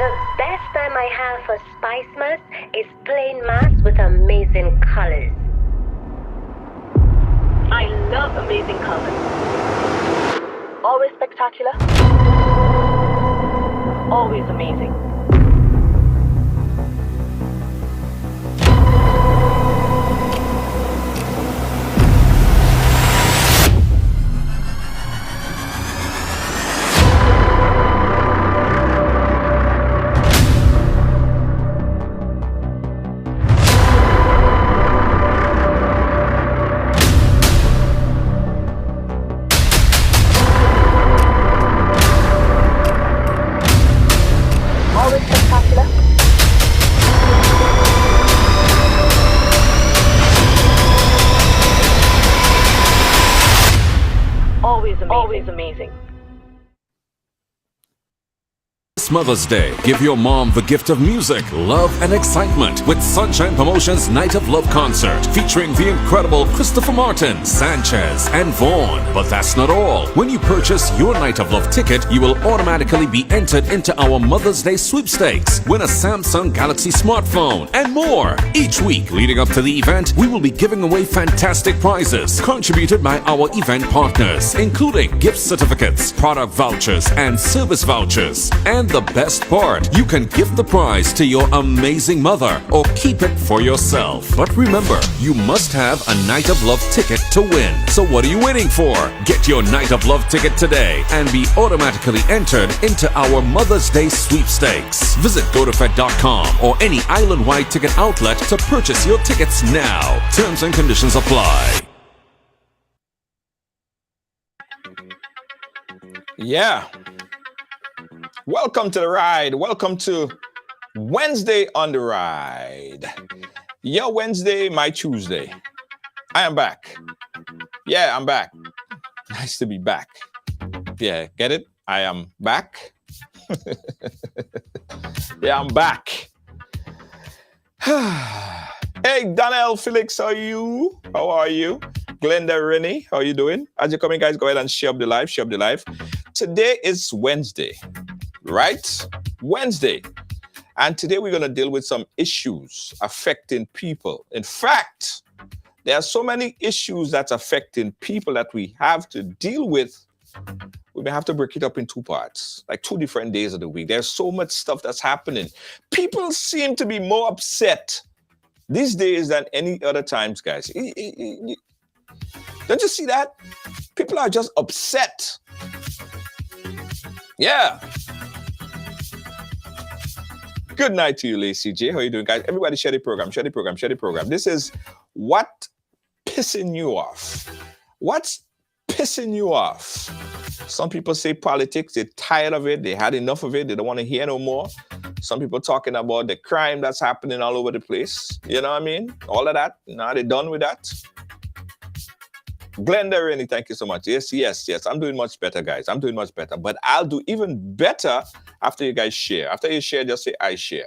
The best time I have for spice mask is plain mask with amazing colors. I love amazing colors. Always spectacular. Always amazing. Always spectacular. Always amazing. Always amazing. This Mother's Day, give your mom the gift of music, love, and excitement with Sunshine Promotions Night of Love concert featuring the incredible Christopher Martin, Sanchez, and Vaughn. But that's not all. When you purchase your Night of Love ticket, you will automatically be entered into our Mother's Day sweepstakes, win a Samsung Galaxy smartphone, and more. Each week leading up to the event, we will be giving away fantastic prizes contributed by our event partners, including gift certificates, product vouchers, and service vouchers. And the best part, you can give the prize to your amazing mother or keep it for yourself. But remember, you must have a Night of Love ticket to win. So what are you waiting for? Get your Night of Love ticket today and be automatically entered into our Mother's Day sweepstakes. Visit GoToFed.com or any island-wide ticket outlet to purchase your tickets now. Terms and conditions apply. Yeah. Welcome to the ride. Welcome to Wednesday on the ride. Your Wednesday, my Tuesday. I am back. Yeah, I'm back. Nice to be back. Yeah, get it? I am back. Yeah, I'm back. Hey, Daniel Felix, how are you? How are you? Glenda Rennie, how are you doing? As you're coming, guys, go ahead and share up the live. Share up the live. Today is Wednesday. Right? Wednesday. And today we're going to deal with some issues affecting people. In fact, there are so many issues that's affecting people that we have to deal with. We may have to break it up in two parts, like 2 different days of the week. There's so much stuff that's happening. People seem to be more upset these days than any other times, guys. Don't you see that? People are just upset. Yeah. Good night to you, Lacey J. How are you doing, guys? Everybody share the program, share the program, share the program. This is what pissing you off. What's pissing you off? Some people say politics, they're tired of it, they had enough of it, they don't want to hear no more. Some people talking about the crime that's happening all over the place. You know what I mean? All of that. Now they're done with that. Glenda Rennie, thank you so much. Yes. I'm doing much better, guys. I'm doing much better. But I'll do even better after you guys share. After you share, just say, I share.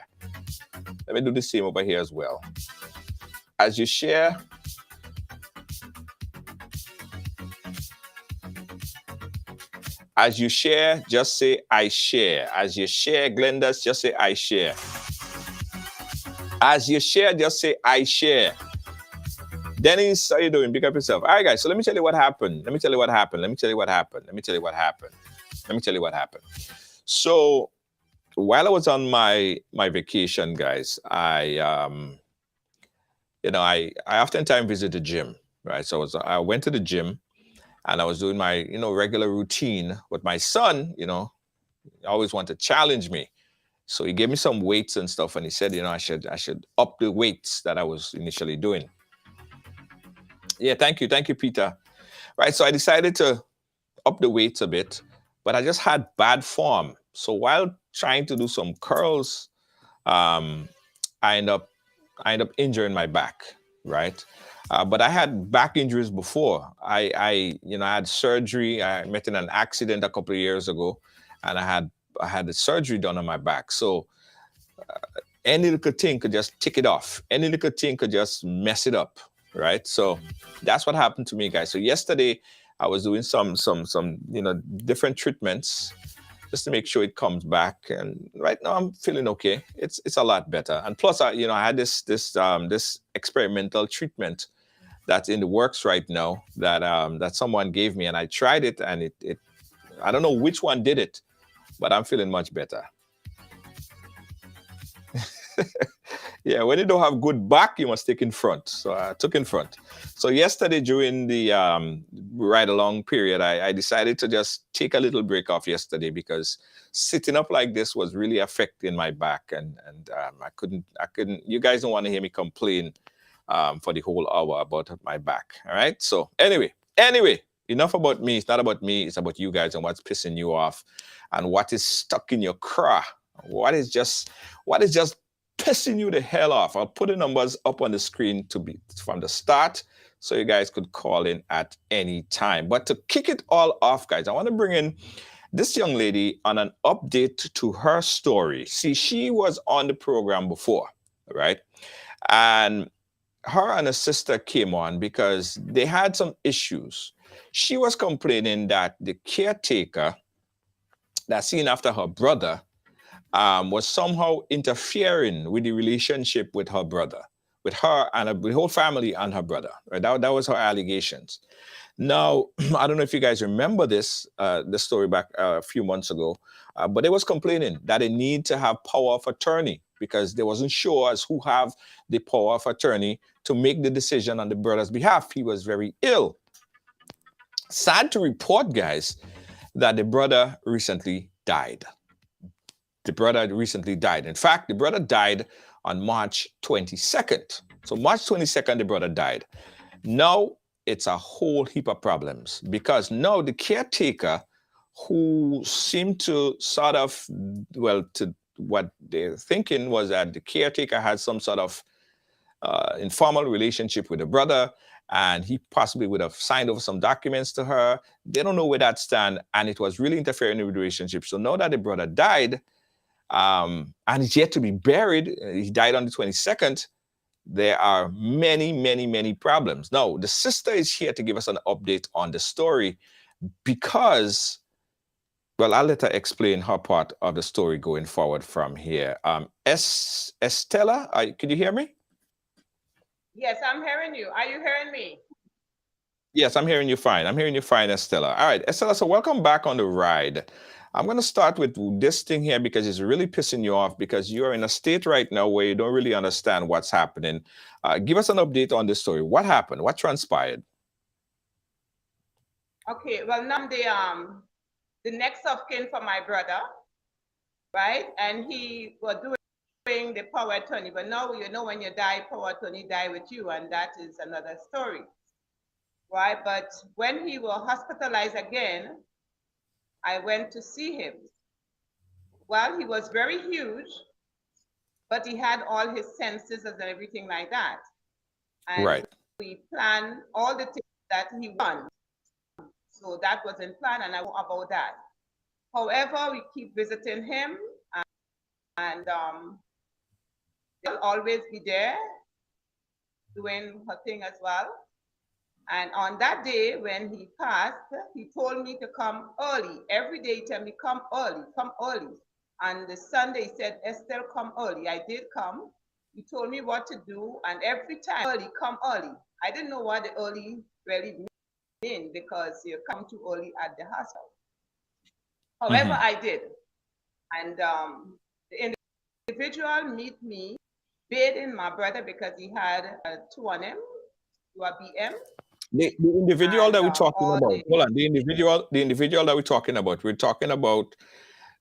Let me do the same over here as well. As you share, just say, I share. As you share, Glenda, just say, I share. As you share, just say, I share. Dennis, how you doing? Big up yourself. All right, guys, so let me tell you what happened. So while I was on my vacation, guys, I oftentimes visit the gym, right? So I went to the gym and I was doing my regular routine. But my son, always wanted to challenge me, so he gave me some weights and stuff, and he said, I should up the weights that I was initially doing. Yeah, thank you, Peter. Right, so I decided to up the weights a bit, but I just had bad form. So while trying to do some curls, um, I end up I end up injuring my back, right? But I had back injuries before. I had surgery. I met in an accident a couple of years ago, and I had the surgery done on my back. So any little thing could just tick it off. Any little thing could just mess it up, right? So that's what happened to me, guys. So yesterday I was doing some different treatments just to make sure it comes back. And right now I'm feeling okay. It's a lot better. And plus, I had this experimental treatment that's in the works right now that someone gave me, and I tried it, and it I don't know which one did it, but I'm feeling much better. Yeah, when you don't have good back, you must take in front. So I took in front. So yesterday during the ride along period, I decided to just take a little break off yesterday because sitting up like this was really affecting my back, and I couldn't. You guys don't want to hear me complain for the whole hour about my back. All right. So anyway, enough about me. It's not about me. It's about you guys and what's pissing you off, and what is stuck in your craw. What is just pissing you the hell off. I'll put the numbers up on the screen to be from the start so you guys could call in at any time. But to kick it all off, guys, I want to bring in this young lady on an update to her story. See, she was on the program before, right? And her and her sister came on because they had some issues. She was complaining that the caretaker that seen after her brother was somehow interfering with the relationship with her brother, with her and the whole family and her brother. Right? That was her allegations. Now, I don't know if you guys remember the story back a few months ago, but they was complaining that they need to have power of attorney because they wasn't sure as who have the power of attorney to make the decision on the brother's behalf. He was very ill. Sad to report, guys, that the brother recently died. In fact, the brother died on March 22nd. So March 22nd, the brother died. Now it's a whole heap of problems because now the caretaker, who seemed to sort of, to what they're thinking was that the caretaker had some sort of informal relationship with the brother, and he possibly would have signed over some documents to her. They don't know where that stand, and it was really interfering with the relationship. So now that the brother died, and he's yet to be buried. He died on the 22nd. There are many, many, many problems. Now, the sister is here to give us an update on the story because, I'll let her explain her part of the story going forward from here. Estella, could you hear me? Yes, I'm hearing you. Are you hearing me? Yes, I'm hearing you fine. Estella. All right, Estella, so welcome back on the ride. I'm going to start with this thing here because it's really pissing you off because you're in a state right now where you don't really understand what's happening. Give us an update on this story. What happened? What transpired? Okay, well, now the next of kin for my brother, right? And he was doing the power attorney, but now when you die, power attorney die with you, and that is another story, right? But when he was hospitalized again, I went to see him. Well, he was very huge, but he had all his senses and everything like that. And right. We planned all the things that he wants. So that was in plan, and I know about that. However, we keep visiting him, and he'll always be there doing her thing as well. And on that day when he passed, he told me to come early. Every day he told me, come early, come early. And the Sunday he said, Estelle, come early. I did come. He told me what to do, and every time, early, come early. I didn't know what the early really mean because you come too early at the hospital. However, I did. And individual meet me, bathing my brother because he had a 2 on him, to a BM. The individual And, that we're talking all about, hold on, the individual that we're talking about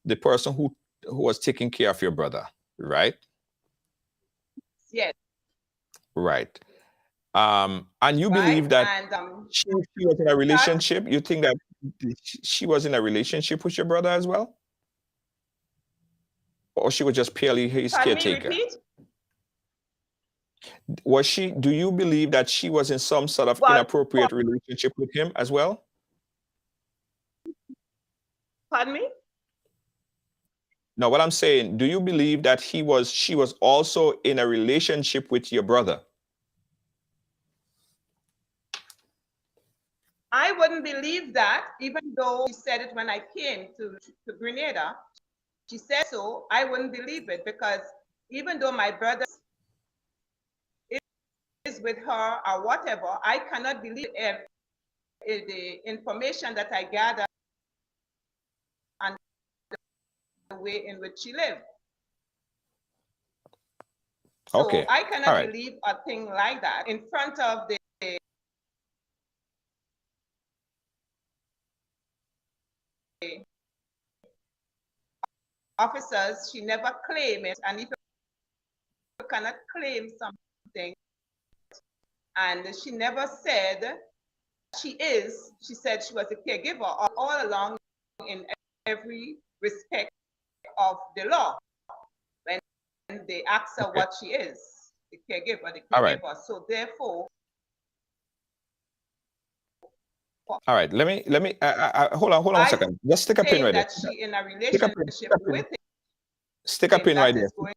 the person who was taking care of your brother, right? Yes. Right. And you Right. believe that And she was in a relationship? You think that she was in a relationship with your brother as well? Or she was just purely his pardon me, caretaker? repeat? Was she, do you believe that she was in some sort of Well, inappropriate relationship with him as well? pardon me? No, what I'm saying, do you believe that she was also in a relationship with your brother? I wouldn't believe that, even though she said it when I came to Grenada. She said so. I wouldn't believe it because even though my brother is with her or whatever, I cannot believe the information that I gathered and the way in which she lived. So Okay. I cannot All right. believe a thing like that in front of the officers. She never claimed it, and if you cannot claim something, and she never said she said she was a caregiver all along in every respect of the law. When they ask her what she is, the caregiver, All right. So therefore, All right. Let me hold on one second. Just stick a pin right there. that she in a relationship with him. Stick a pin right there. Going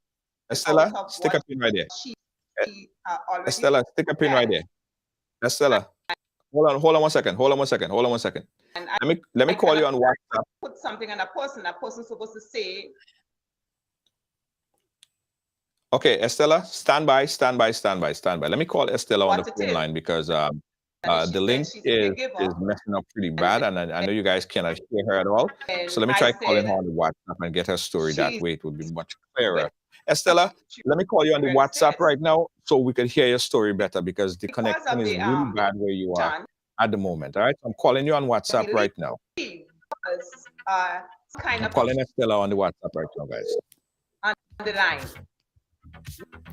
Estella, out of stick a what pin right there. she already Estella, stick a pin right there. Estella, hold on one second. And Let me call you on WhatsApp. Put something on a person's supposed to say. Okay, Estella, stand by. Let me call Estella on the phone line because the link is messing up pretty bad, and I know you guys cannot hear her at all. So let me try calling her on the WhatsApp and get her story that way. It would be much clearer. Estella, let me call you on the WhatsApp right now so we can hear your story better because the connection is really bad where you are at the moment. All right, I'm calling you on WhatsApp right now. I'm calling Estella on the WhatsApp right now, guys. On the line.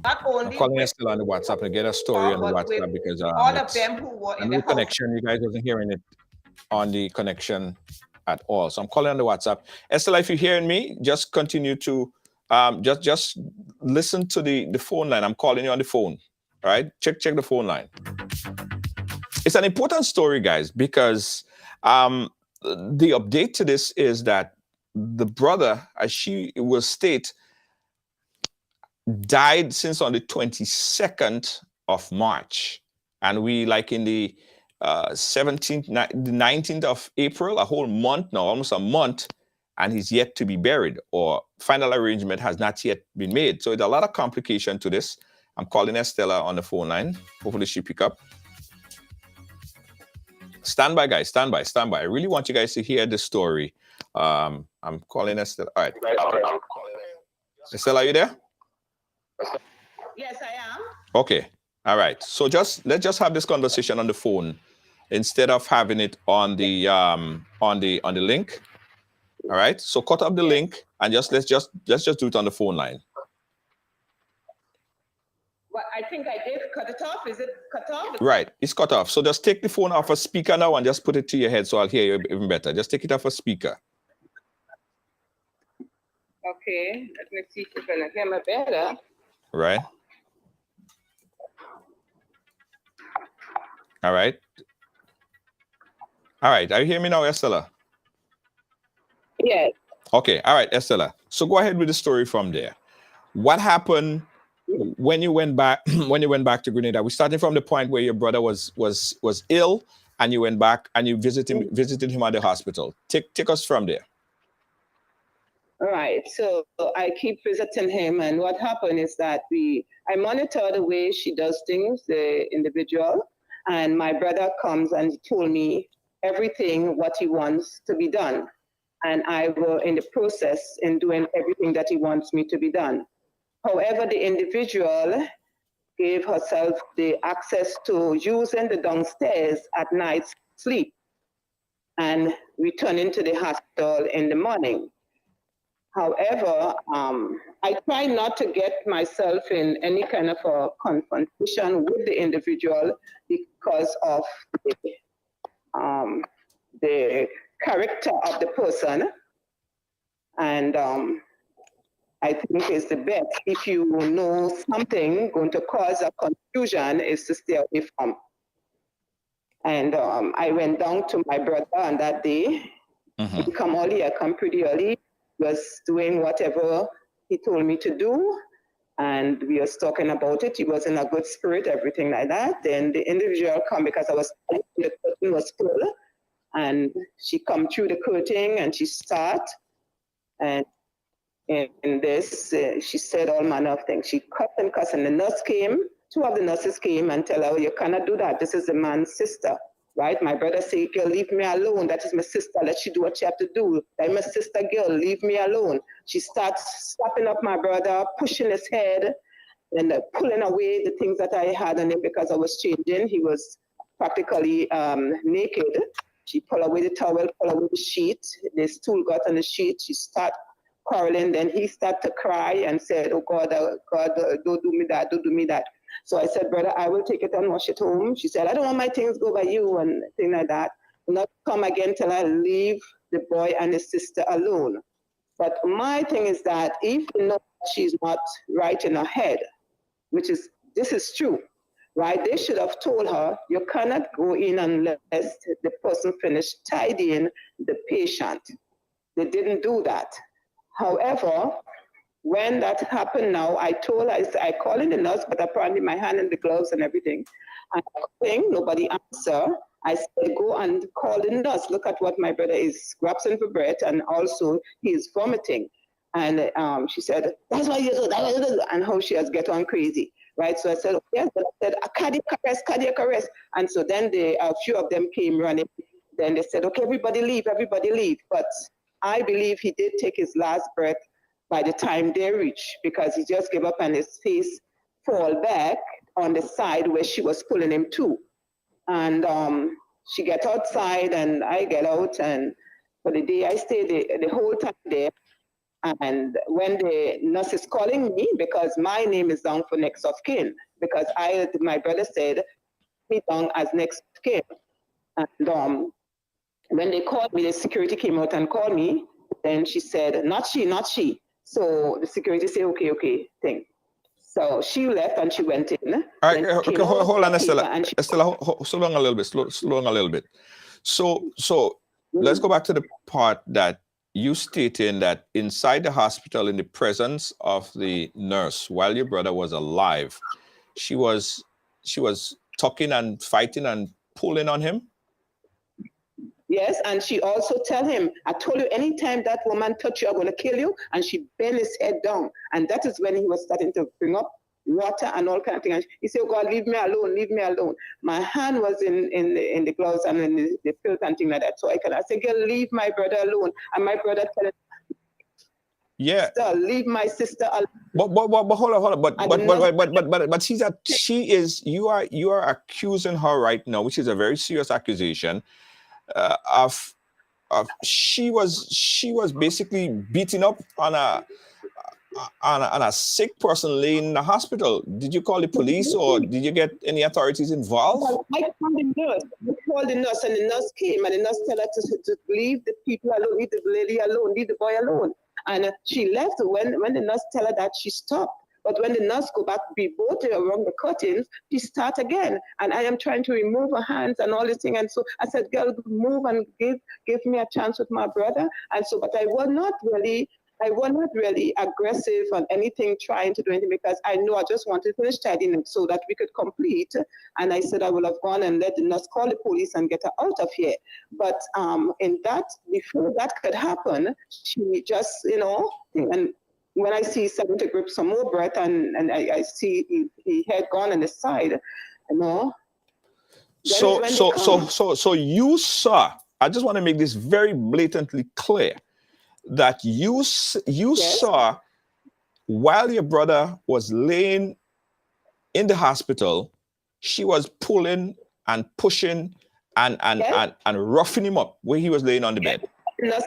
Not only I'm calling Estella on the WhatsApp to get a story on the WhatsApp because all of them who were in the connection. You guys wasn't hearing it on the connection at all. So I'm calling on the WhatsApp. Estella, if you're hearing me, just continue to just listen to the phone line. I'm calling you on the phone. All right, check the phone line. It's an important story, guys, because the update to this is that the brother, as she will state, died since on the 22nd of March. And we like in the 17th, the 19th of April, a whole month now, almost a month, and he's yet to be buried or final arrangement has not yet been made. So there's a lot of complication to this. I'm calling Estella on the phone line. Hopefully she pick up. Stand by, guys. Stand by. I really want you guys to hear the story. I'm calling Estella. All right. Estella, are you there? Yes, I am. Okay. All right. So let's just have this conversation on the phone instead of having it on the link. All right. So cut up the link and let's just do it on the phone line. Well, I think I did cut it off. Is it cut off? Right. It's cut off. So just take the phone off a speaker now and just put it to your head so I'll hear you even better. Just take it off a speaker. Okay. Let me see if you can hear me better. Right. All right. Are you hearing me now, Estella? Yes. Okay. All right, Estella. So go ahead with the story from there. What happened when you went back to Grenada? We started from the point where your brother was ill and you went back and you visited him at the hospital. Take us from there. All right. So I keep visiting him, and what happened is that I monitor the way she does things, the individual, and my brother comes and told me everything what he wants to be done, and I will in the process in doing everything that he wants me to be done. However, the individual gave herself the access to using the downstairs at night sleep and returning to the hospital in the morning. However, I try not to get myself in any kind of a confrontation with the individual because of the character of the person. And I think it's the best if you know something going to cause a confusion is to stay away from. And I went down to my brother on that day. He come early, I come pretty early. Was doing whatever he told me to do, and we was talking about it. He was in a good spirit, everything like that. Then the individual come because the curtain was full, and she come through the curtain and she start, and in this she said all manner of things. She cussed, and the nurse came. Two of the nurses came and tell her, "You cannot do that. This is the man's sister." Right? My brother said, "Girl, leave me alone. That is my sister. Let she do what she have to do. I'm a sister girl. Leave me alone." She starts slapping up my brother, pushing his head, and pulling away the things that I had on him because I was changing. He was practically naked. She pulled away the towel, pulled away the sheet. The stool got on the sheet. She started quarreling. Then he started to cry and said, "Oh God, don't do me that. Don't do me that." So I said, "Brother, I will take it and wash it home." She said, "I don't want my things go by you," and things like that. Not come again till I leave the boy and his sister alone. But my thing is that if you know she's not right in her head, this is true, right? They should have told her, "You cannot go in unless the person finished tidying the patient." They didn't do that. However, when that happened now, I told her, I called in the nurse, but apparently my hand in the gloves and everything. And nobody answered. I said, "Go and call the nurse. Look at what my brother is grasping for breath, and also he is vomiting." And she said, "That's why you do that," and how she has get on crazy, right? So I said, "Yes." I said, "A cardiac arrest." And so then a few of them came running. Then they said, "Okay, everybody leave. But I believe he did take his last breath by the time they reached, because he just gave up and his face fall back on the side where she was pulling him to. And she get outside and I get out, and for the day I stayed the whole time there. And when the nurse is calling me, because my name is down for next of kin, because my brother said me down as next of kin. And when they called me, the security came out and called me. Then she said, "Not she." So the security said, okay, thing. So she left and she went in. All right, okay, hold on, Estella. Estella, slow down a little bit. So let's go back to the part that you stating that inside the hospital, in the presence of the nurse, while your brother was alive, she was talking and fighting and pulling on him. Yes, and she also tell him, "I told you, anytime that woman touch you, I'm going to kill you." And she bent his head down. And that is when he was starting to bring up water and all kind of things. And he said, "Oh God, leave me alone. My hand was in the gloves and in the filth and things like that. So I said, "Girl, leave my brother alone." And my brother told him, "Yeah, leave my sister alone." But hold on. But you are accusing her right now, which is a very serious accusation. Of she was basically beating up on a sick person laying in the hospital. Did you call the police or did you get any authorities involved? Well, I called the nurse, and the nurse came, and the nurse told her to leave the people alone, leave the lady alone, leave the boy alone. And she left. When the nurse tell her that, she stopped. But when the nurse go back, be both around the curtains, she start again. And I am trying to remove her hands and all this thing. And so I said, "Girl, move and give me a chance with my brother." And so, but I was not really aggressive on anything, trying to do anything, because I know I just wanted to finish tidying it so that we could complete. And I said I would have gone and let the nurse call the police and get her out of here. But before that could happen, she just, and when I see starting to grip some more breath and I see he had gone on the side, So you saw, I just want to make this very blatantly clear, that you Yes. saw while your brother was laying in the hospital, she was pulling and pushing Yes. and roughing him up where he was laying on the bed. The nurse,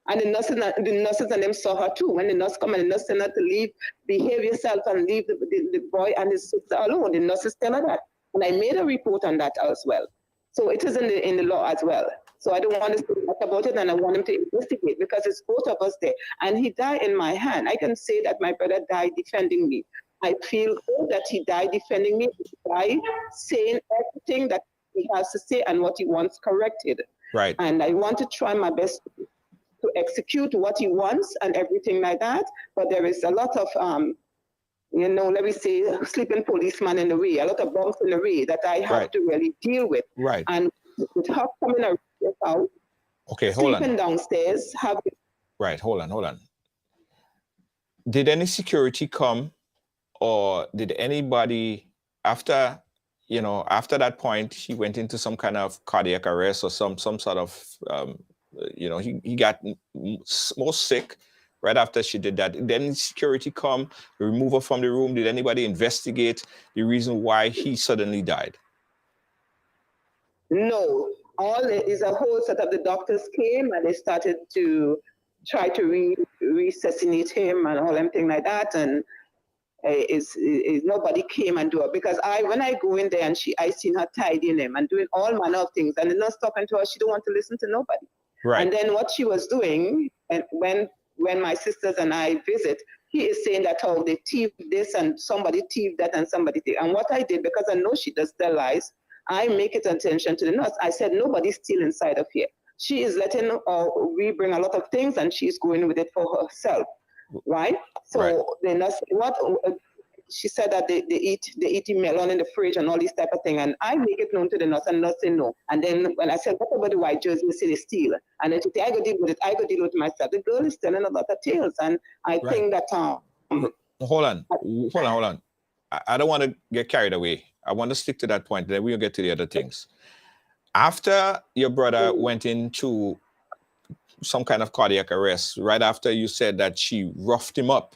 and the nurses and them saw her too. When the nurse come and the nurse tell her to leave, behave yourself and leave the boy and his sister alone. The nurses tell her that. And I made a report on that as well. So it is in the law as well. So I don't want to say much about it, and I want him to investigate because it's both of us there. And he died in my hand. I can say that my brother died defending me. I feel good that he died defending me. He died saying everything that he has to say and what he wants corrected. Right. And I want to try my best to execute what he wants and everything like that. But there is a lot of, let me say, sleeping policeman in the way, a lot of bumps in the way that I have to really deal with. Right. And with her coming out, sleeping downstairs, Right, hold on. Did any security come, or did anybody after that point he went into some kind of cardiac arrest or some sort of he got more sick right after she did that? Did any security come, remove her from the room? Did anybody investigate the reason why he suddenly died? No. All is a whole set of the doctors came and they started to try to resuscitate him and all everything like that, and nobody came and do it because when I go in there and I seen her tidying him and doing all manner of things, and the nurse talking to her, she don't want to listen to nobody. Right. And then what she was doing, and when my sisters and I visit, he is saying that they thieved this and somebody thieved that and somebody thieved. And what I did, because I know she does tell lies, I make it attention to the nurse. I said, nobody's stealing inside of here. She is letting we bring a lot of things and she's going with it for herself, right? So the nurse, she said that they eat melon in the fridge and all these type of thing. And I make it known to the nurse and nurse say no. And then when I said, what about the white jersey? They say they steal. And then she said, I go deal with it. I go deal with it myself. The girl is telling a lot of tales. And I think that... Hold on. I don't want to get carried away. I want to stick to that point. Then we'll get to the other things. After your brother went into some kind of cardiac arrest, right after you said that she roughed him up,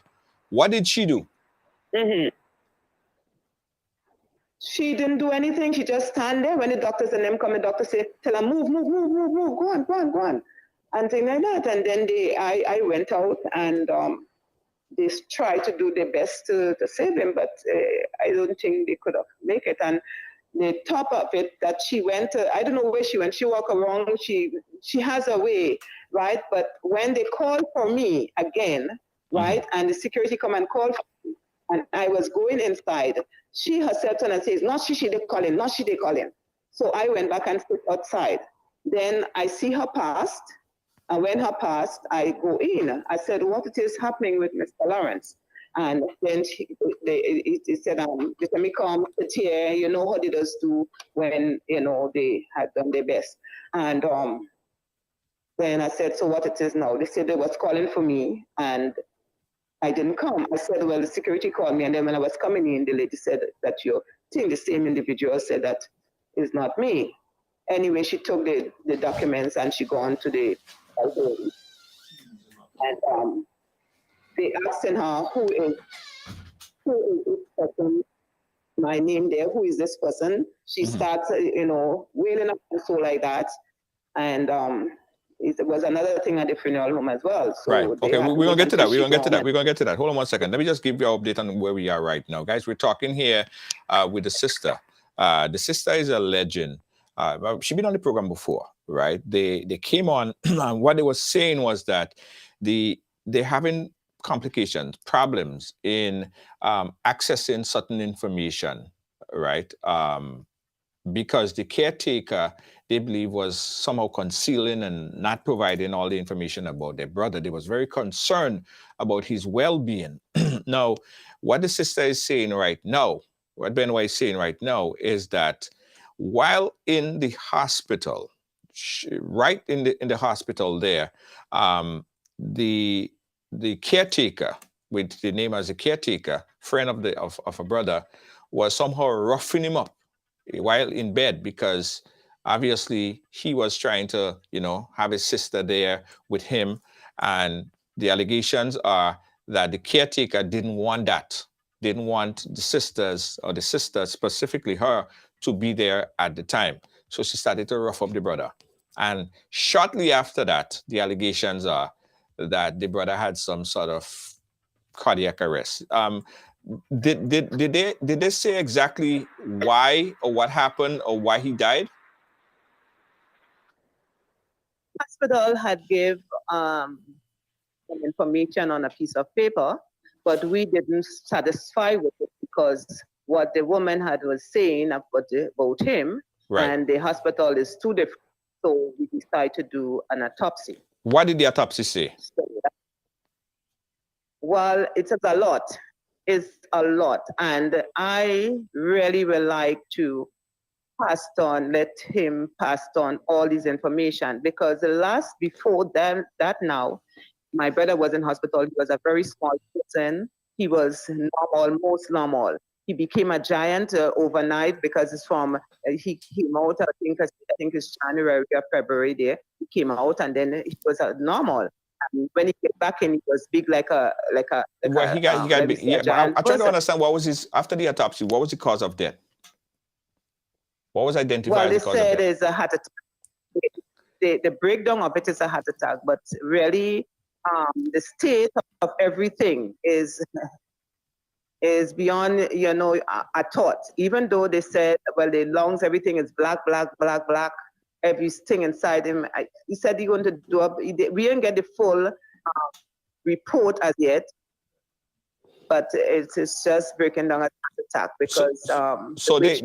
what did she do? Mm-hmm. She didn't do anything. She just stand there. When the doctors and them come, the doctor say, tell her, move, go on. And things like that. And then I went out and they tried to do their best to save him, but I don't think they could have make it. And the top of it, that she went, I don't know where she went. She walked around, she has a way, right? But when they called for me again, right, and the security come and called for me, and I was going inside, she herself turned and says, not she they calling. So I went back and stood outside. Then I see her past, and when her passed, I go in. I said, what it is happening with Mr. Lawrence? And then he said, let me come sit here, you know how they does do when, they had done their best. And then I said, so what it is now? They said they was calling for me, and I didn't come. I said, well, the security called me, and then when I was coming in, the lady said that you're seeing the same individual said that is not me. Anyway, she took the documents and she gone to the and they asking her who is this person, my name there, who is this person? She starts, wailing up and so like that. And it was another thing at the funeral home as well. So right. Okay, we're gonna get to that. We're gonna get to that. Hold on one second. Let me just give you an update on where we are right now, guys. We're talking here with the sister. The sister is a legend. She's been on the program before, right? They came on, and what they were saying was that they're having complications, problems in accessing certain information, right? Because the caretaker, they believe, was somehow concealing and not providing all the information about their brother. They was very concerned about his well-being. Now, what the sister is saying right now, what Benoit is saying right now is that while in the hospital, right in the hospital there, the caretaker, with the name as a caretaker, friend of a brother, was somehow roughing him up while in bed, because obviously he was trying to, have his sister there with him. And the allegations are that the caretaker didn't want that, didn't want the sisters, or the sister, specifically her, to be there at the time. So she started to rough up the brother. And shortly after that, the allegations are that the brother had some sort of cardiac arrest. Did they say exactly why or what happened or why he died? Hospital had give some information on a piece of paper, but we didn't satisfy with it because what the woman had was saying about him, Right. and the hospital is too different. So we decided to do an autopsy. What did the autopsy say? Well, it's a lot. It's a lot. And I really would like to let him pass on all this information, because before that now, my brother was in hospital. He was a very small person. He was normal, most normal. He became a giant overnight because it's from, he came out, I think it's January or February there. He came out and then he was normal. And when he came back in, he was big like a Well, he got big. Yeah, but I try to understand what was his, after the autopsy, what was the cause of death? What was identified Well, as they the cause of said death? it's a heart attack. The breakdown of it is a heart attack, but really the state of everything is beyond, a thought. Even though they said, well, the lungs, everything is black, everything inside him. He said he wanted to do up. We didn't get the full report as yet, but it is just breaking down a heart attack because So they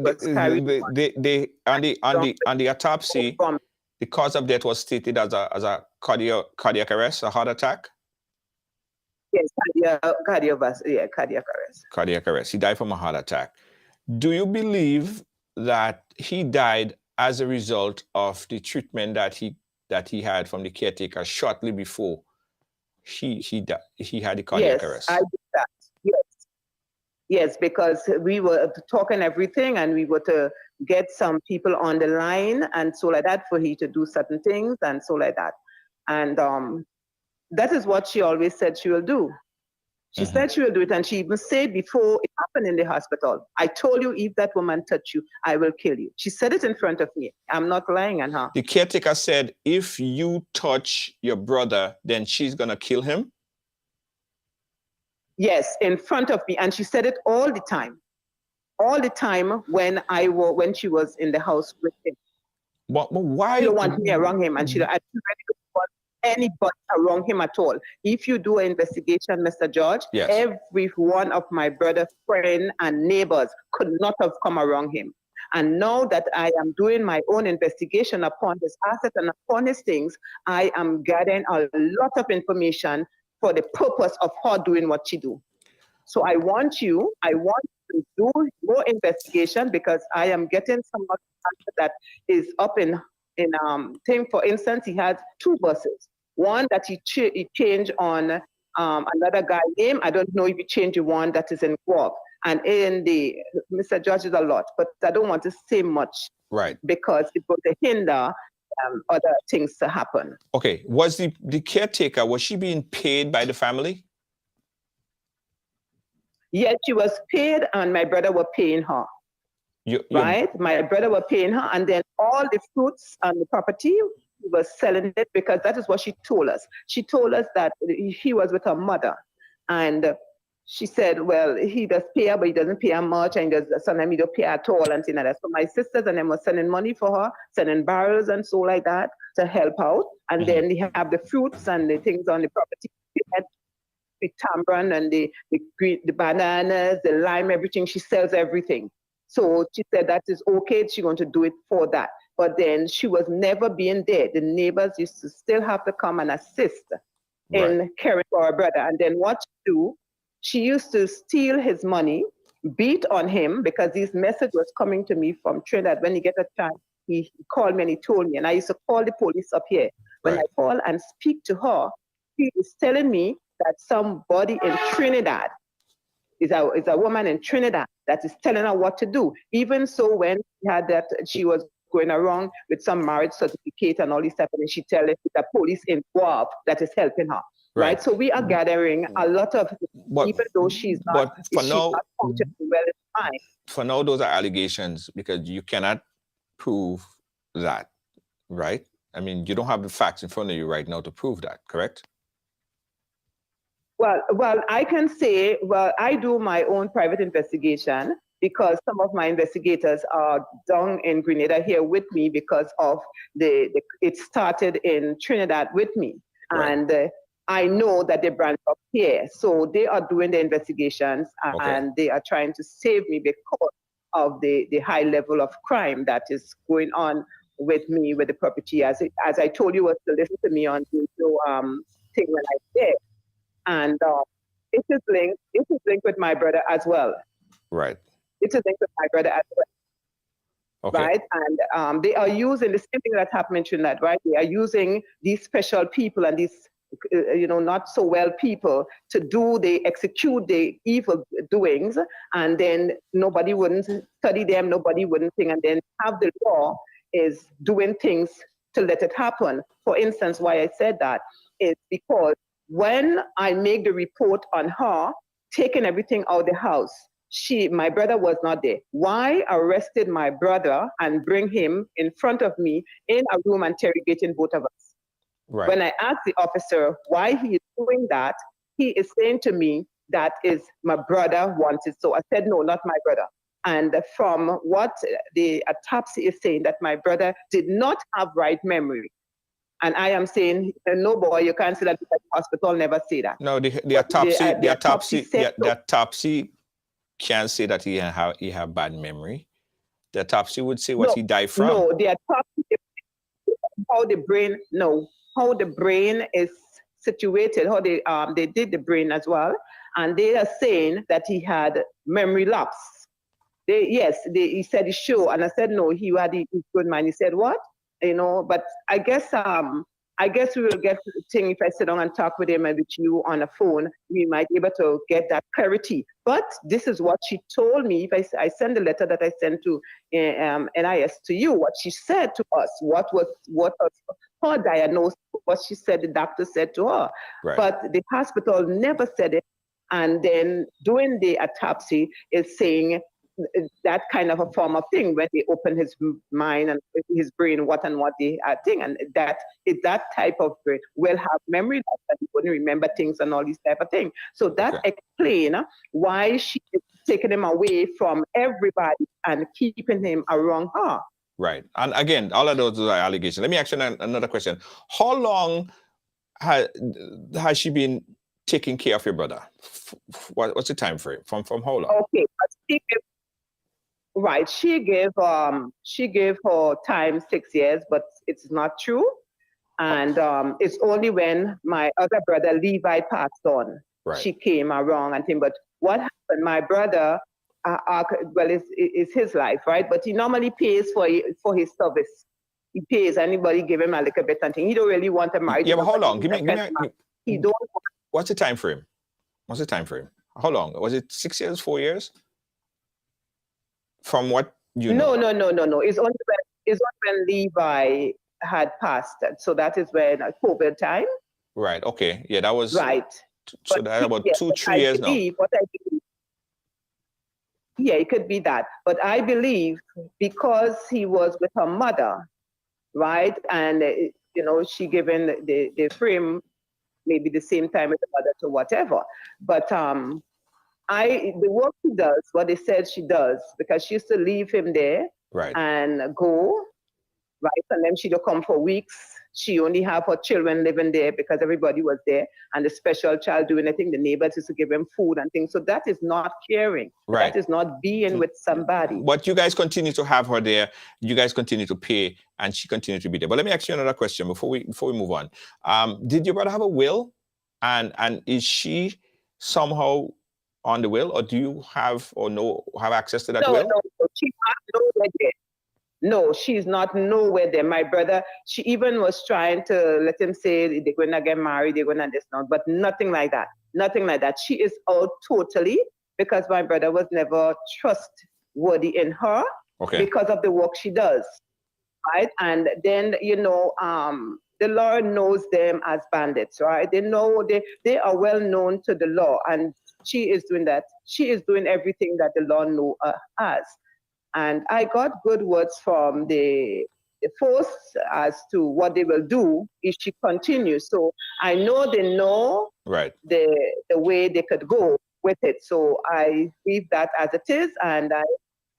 on the autopsy, the cause of death was stated as a cardiac arrest, a heart attack. Yes, cardiac arrest. Cardiac arrest. He died from a heart attack. Do you believe that he died as a result of the treatment that he had from the caretaker shortly before he had the cardiac arrest? I did that. Yes, because we were talking everything and we were to get some people on the line and so like that for he to do certain things and so like that. And that is what she always said she will do. She said she will do it, and she even said before it happened in the hospital, I told you, if that woman touch you, I will kill you. She said it in front of me. I'm not lying on her. The caretaker said, if you touch your brother, then she's going to kill him? Yes, in front of me. And she said it all the time. All the time when she was in the house with him. But why? She don't want me around him, and she don't want anybody around him at all. If you do an investigation, Mr. George, yes, every one of my brother's friends and neighbors could not have come around him. And now that I am doing my own investigation upon his assets and upon his things, I am gathering a lot of information for the purpose of her doing what she do. So I want to do more investigation, because I am getting some of that is up in thing. For instance, he had 2 buses. One that he changed on another guy's name. I don't know if he changed the one that is in Guelph. And in the Mr. George is a lot, but I don't want to say much, right? Because it will hinder other things to happen. Okay, was the caretaker, was she being paid by the family? Yes, she was paid, and my brother were paying her. Right? My brother were paying her, and then all the fruits and the property, he was selling it, because that is what she told us. She told us that he was with her mother, and she said, well, he does pay her, but he doesn't pay her much, and sometimes he don't pay at all, and things like that. So my sisters and them were sending money for her, sending barrels and so like that to help out. And then they have the fruits and the things on the property. The tamarind and the bananas, the lime, everything. She sells everything. So she said that is okay. She's going to do it for that. But then she was never being there. The neighbors used to still have to come and assist in caring for her brother. And then what she do, she used to steal his money, beat on him, because this message was coming to me from Trinidad. When he get a chance, he called me and he told me. And I used to call the police up here. When I call and speak to her, he is telling me that somebody in Trinidad is a woman in Trinidad that is telling her what to do. Even so, when she had that, she was going around with some marriage certificate and all this stuff, and she tell the police in Guelph that is helping her. right? So we are gathering a lot of, even though she's not functioning well in mind. For now, those are allegations because you cannot prove that, right? I mean, you don't have the facts in front of you right now to prove that, correct? Well, I can say, I do my own private investigation because some of my investigators are down in Grenada here with me because of it started in Trinidad with me. Right. And I know that they branch up here. So they are doing the investigations and they are trying to save me because of the high level of crime that is going on with me, with the property. As I told you, was to listen to me on the thing when I did. And it is linked with my brother as well. Right. It is linked with my brother as well. Okay. Right. And they are using the same thing that happened in Trinidad, right? They are using these special people and these, not so well people they execute the evil doings, and then nobody wouldn't study them, nobody wouldn't think, and then have the law is doing things to let it happen. For instance, why I said that is because when I make the report on her taking everything out of the house, my brother was not there. Why arrested my brother and bring him in front of me in a room interrogating both of us? Right. When I asked the officer why he is doing that, he is saying to me that is my brother wanted. So I said, no, not my brother. And from what the autopsy is saying, that my brother did not have right memory. And I am saying, no, boy, you can't say that because the hospital never say that. No, the autopsy can't say that he have bad memory. The autopsy would say what he died from. No, the autopsy, how the brain is situated, how they did the brain as well, and they are saying that he had memory lapse. He said he sure, and I said no, he had his good mind. He said what? But I guess we will get the thing if I sit down and talk with him and with you on the phone, we might be able to get that clarity. But this is what she told me. If I send the letter that I sent to NIS to you, what she said to us, what was her diagnosis, what she said the doctor said to her. Right. But the hospital never said it. And then doing the autopsy is saying that kind of a form of thing when they open his mind and his brain, what they are thing, and that type of brain will have memory loss and he wouldn't remember things and all these type of things. So that explains why she is taking him away from everybody and keeping him around her. Right. And again, all of those are allegations. Let me ask you another question. How long has she been taking care of your brother? What's the time frame? From how long? Okay. Right. She gave her time 6 years, but it's not true. And it's only when my other brother Levi passed on, she came around and thing. But what happened? My brother, it's his life, right? But he normally pays for his service. He pays anybody give him a little bit and thing. He don't really want to marry. Yeah, but how long? He don't. What's the time frame? How long? Was it 6 years, 4 years? From what you know? No. It's only when Levi had passed. So that is when COVID time. Right. Okay. Yeah, that was right. So that about 2-3 years now. Yeah, it could be that. But I believe because he was with her mother, right, and she given the frame maybe the same time as the mother to whatever. But the work she does, what they said she does, because she used to leave him there and go, right? And then she'd come for weeks. She only have her children living there because everybody was there, and the special child doing anything. The neighbors used to give him food and things. So that is not caring. Right. That is not being with somebody. But you guys continue to have her there. You guys continue to pay, and she continued to be there. But let me ask you another question before we move on. Did your brother have a will? And is she somehow on the will, or do you have access to that will? No, she's not nowhere there. No, she's not nowhere there. My brother, she even was trying to let him say they're gonna get married, they're gonna this now, but nothing like that. Nothing like that. She is out totally because my brother was never trustworthy in her because of the work she does. Right. And then, the law knows them as bandits, right? They know they are well known to the law, and she is doing that. She is doing everything that the law know as. And I got good words from the force as to what they will do if she continues. So I know they know Right. the way they could go with it. So I leave that as it is, and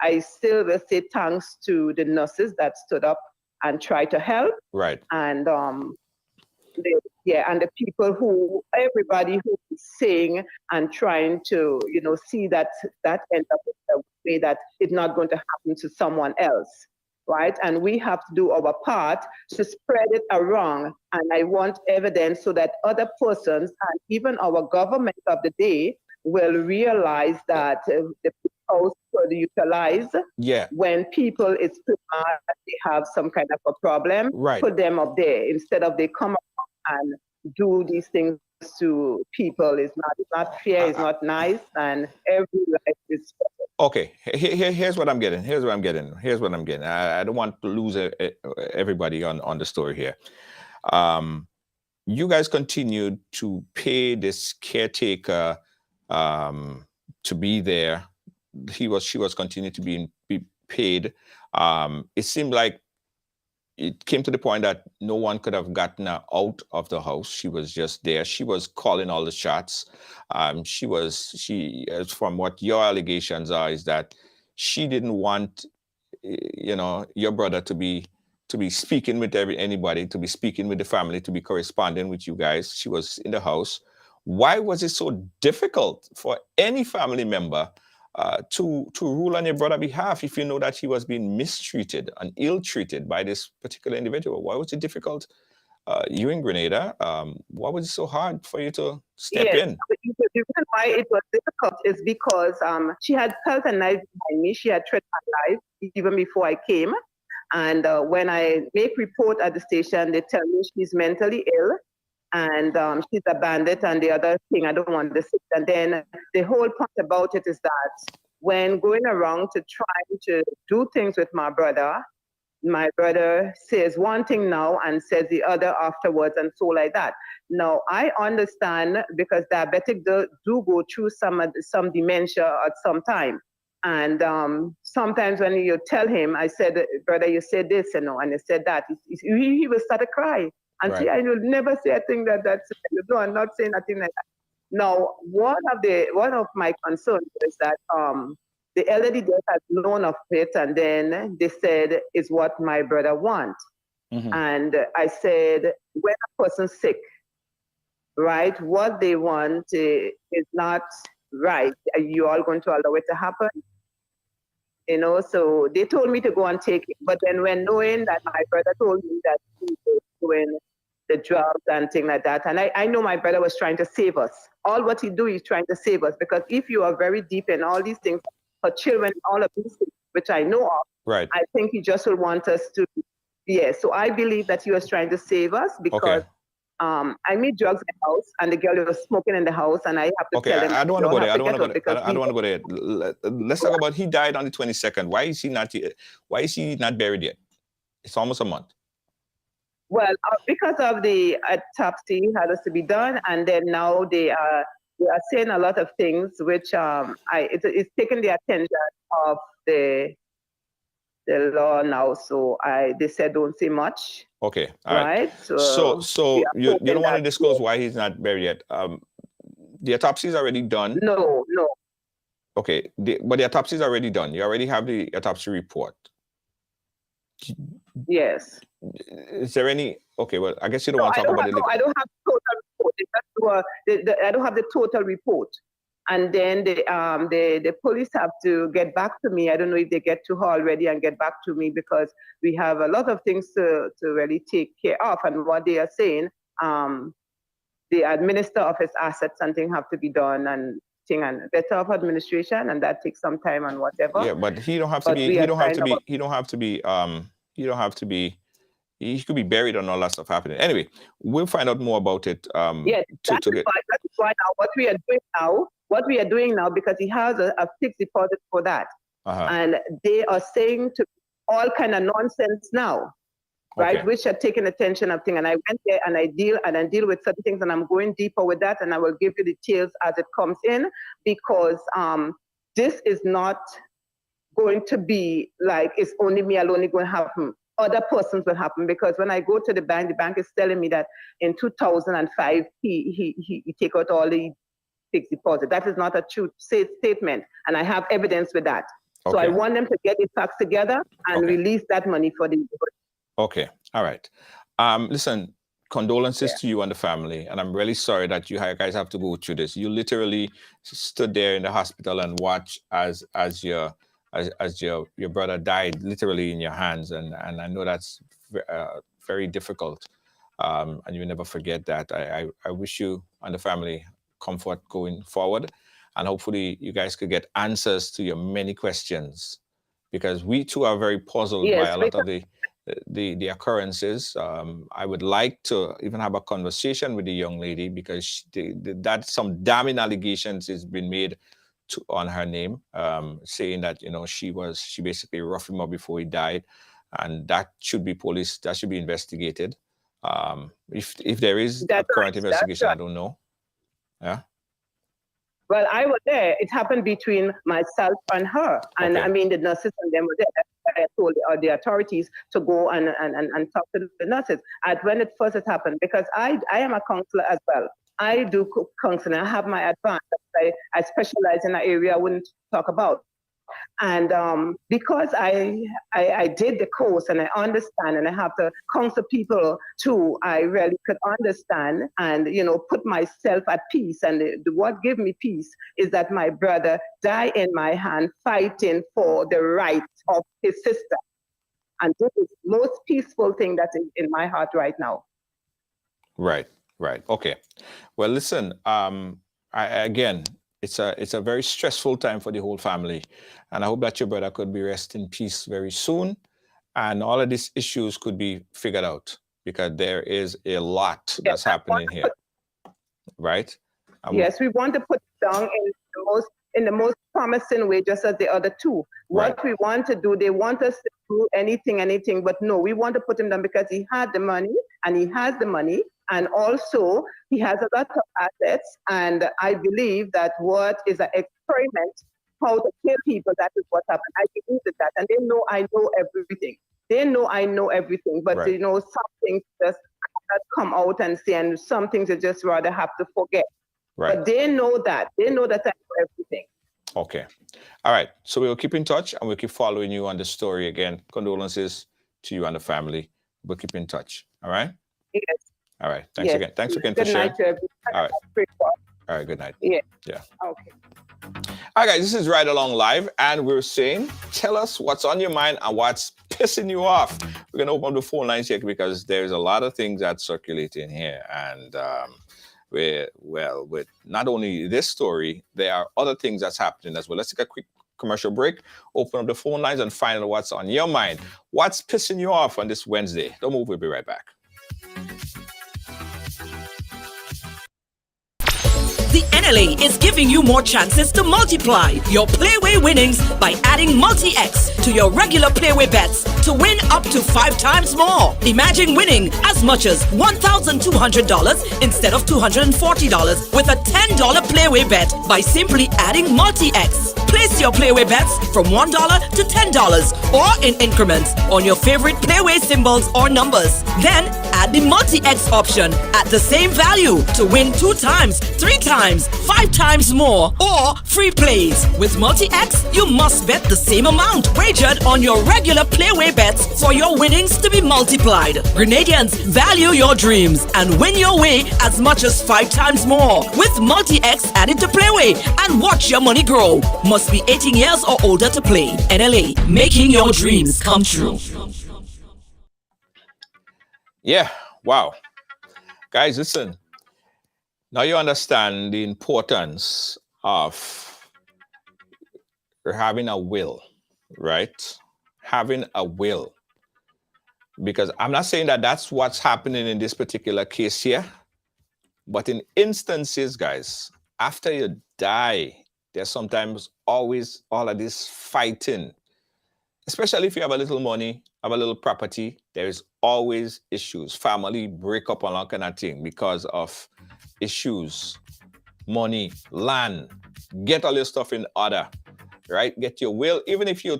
I still will say thanks to the nurses that stood up and tried to help. Right. And and the people everybody who is saying and trying to, see that end up in a way that it's not going to happen to someone else, right? And we have to do our part to spread it around. And I want evidence so that other persons and even our government of the day will realize that the house could utilize when people is mad, they have some kind of a problem, put them up there instead of they come and do these things to people. It's not fair, it's not nice, and every life is special. Okay, here's what I'm getting. Here's what I'm getting. I don't want to lose everybody on the story here. You guys continued to pay this caretaker to be there. She was continuing to be paid. It seemed like it came to the point that no one could have gotten her out of the house. She was just there. She was calling all the shots. She from what your allegations are, is that she didn't want, your brother to be speaking with anybody, to be speaking with the family, to be corresponding with you guys. She was in the house. Why was it so difficult for any family member to rule on your brother's behalf if you know that he was being mistreated and ill-treated by this particular individual? Why was it difficult? You in Grenada, why was it so hard for you to step in? The reason why it was difficult is because she had felt a knife behind me. She had threatened my life even before I came. And when I make report at the station, they tell me she's mentally ill and she's a bandit, and the other thing I don't want to say. And then the whole point about it is that when going around to try to do things with my brother says one thing now and says the other afterwards, and so like that. Now, I understand because diabetic do go through some dementia at some time. And sometimes when you tell him, I said, brother, you said this, and he said that, he will start to cry. And say, I will never say a thing that's, no, I'm not saying nothing like that. Now, one of my concerns is that the elderly death has known of it, and then they said, is what my brother wants. Mm-hmm. And I said, when a person's sick, right, what they want is not right. Are you all going to allow it to happen? So they told me to go and take it. But then when knowing that my brother told me that he was doing the drugs and things like that, and I know my brother was trying to save us. All what he do is trying to save us, because if you are very deep in all these things for children, all of these things, which I know of, right, I think he just will want us to, so I believe that he was trying to save us because I meet drugs in the house, and the girl was smoking in the house, and I have to tell him. I don't want to go there. I don't want to go there. Let's talk about, he died on the 22nd. Why is he not buried yet? It's almost a month. Well, because of the autopsy had to be done, and then now they are saying a lot of things which it's taking the attention of the law now. So they said don't say much. Okay, all right. So you don't want to disclose why he's not buried yet. The autopsy is already done. No. Okay, but the autopsy is already done. You already have the autopsy report. Yes. Is there any? Okay, well, I guess you don't want to talk about it. No, I don't have the total report. I don't have the total report. And then the police have to get back to me. I don't know if they get to her already and get back to me, because we have a lot of things to really take care of. And what they are saying, the administer of his assets and things have to be done, and better of administration, and that takes some time and whatever. Yeah, but he could be buried and all that stuff happening. Anyway, we'll find out more about it. Yes, that is why now what we are doing now, because he has a fixed deposit for that. And they are saying to all kind of nonsense now. right? Okay. Which had taken attention of thing. And I went there and I deal with certain things, and I'm going deeper with that, and I will give you details as it comes in, because this is not going to be like it's only me alone going to happen. Other persons will happen, because when I go to the bank is telling me that in 2005 he take out all the fixed deposit. That is not a true statement, and I have evidence with that. So I Okay. want them to get the facts together and Okay. release that money for the. Okay. All right. Listen, condolences to you and the family, and I'm really sorry that you guys have to go through this. You literally stood there in the hospital and watched as your brother died literally in your hands, and I know that's very difficult, and you never forget that. I wish you and the family comfort going forward, and hopefully you guys could get answers to your many questions, because we too are very puzzled by Yes, a lot of the occurrences. I would like to even have a conversation with the young lady, because that some damning allegations has been made on her name, saying that she basically roughed him up before he died, and that should be investigated. If there is a current investigation, I don't know. Yeah. Well, I was there. It happened between myself and her. And Okay. I mean, the nurses and them were there. I told the authorities to go and talk to the nurses when it first happened, because I am a counselor as well. I do counseling. I have my advance. I specialize in an area I wouldn't talk about. And because I did the course and I understand, and I have to counsel people too, I really could understand and put myself at peace. And what gave me peace is that my brother died in my hand fighting for the right of his sister. And this is the most peaceful thing that is in my heart right now. Right. Okay. Well, listen, again, it's a very stressful time for the whole family, and I hope that your brother could be rest in peace very soon, and all of these issues could be figured out, because there is a lot that's happening here, right? Yes, we want to put it down in the most promising way, just as the other two. What we want to do, they want us to do anything, but no, we want to put him down because he had the money, and he has the money, and also he has a lot of assets. And I believe that what is an experiment, how to kill people, that is what happened. I believe that, and they know I know everything. They know I know everything, but some things just come out and say, and some things you just rather have to forget. Right. But they know that I know everything. Okay. All right. So we'll keep in touch, and we'll keep following you on the story. Again, condolences to you and the family. We'll keep in touch. All right? Yes. All right. Thanks again. Thanks again for sharing. Good night to everyone. All right. All right. Good night. Yeah. Okay. All right, guys. This is Right Along Live, and we're saying, tell us what's on your mind and what's pissing you off. We're going to open up the phone lines here, because there's a lot of things that circulate in here. And with not only this story, there are other things that's happening as well. Let's take a quick commercial break, open up the phone lines, and find out what's on your mind. What's pissing you off on this Wednesday? Don't move. We'll be right back. The NLA is giving you more chances to multiply your Playway winnings by adding Multi-X to your regular Playway bets to win up to 5 times more. Imagine winning as much as $1,200 instead of $240 with a $10 Playway bet by simply adding Multi-X. Place your Playway bets from $1 to $10 or in increments on your favorite Playway symbols or numbers. Then add the Multi-X option at the same value to win 2 times, 3 times, 5 times more, or free plays. With Multi-X, you must bet the same amount wagered on your regular Playway bets for your winnings to be multiplied. Grenadians, value your dreams and win your way as much as 5 times more with Multi-X added to Playway, and watch your money grow. Must be 18 years or older to play. NLA, making your dreams come true. Yeah, wow. Guys, listen. Now you understand the importance of having a will, right? Having a will. Because I'm not saying that that's what's happening in this particular case here, but in instances, guys, after you die, there's sometimes always all of this fighting. especially if you have a little money, have a little property, there is always issues. Family break up and all kind of thing because of issues, money, land. Get all your stuff in order, right? Get your will, even if you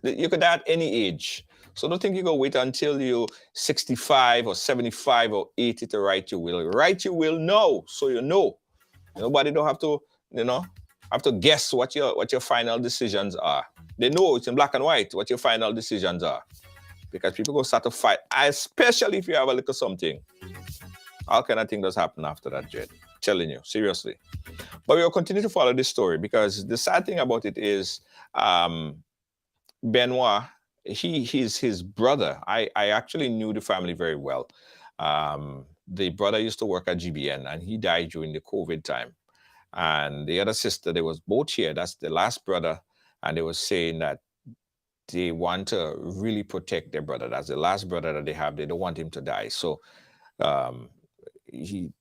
could die at any age. So don't think you go wait until you're 65 or 75 or 80 to write your will. Write your will now, so you know. Nobody don't have to, have to guess what your final decisions are. They know it's in black and white what your final decisions are. Because people go start to fight, especially if you have a little something. All kind of thing does happen after that, Jed. Telling you, seriously. But we will continue to follow this story because the sad thing about it is Benoit, he's his brother. I actually knew the family very well. The brother used to work at GBN and he died during the COVID time. And the other sister, they was both here. That's the last brother. And they were saying that they want to really protect their brother. That's the last brother that they have. They don't want him to die. So it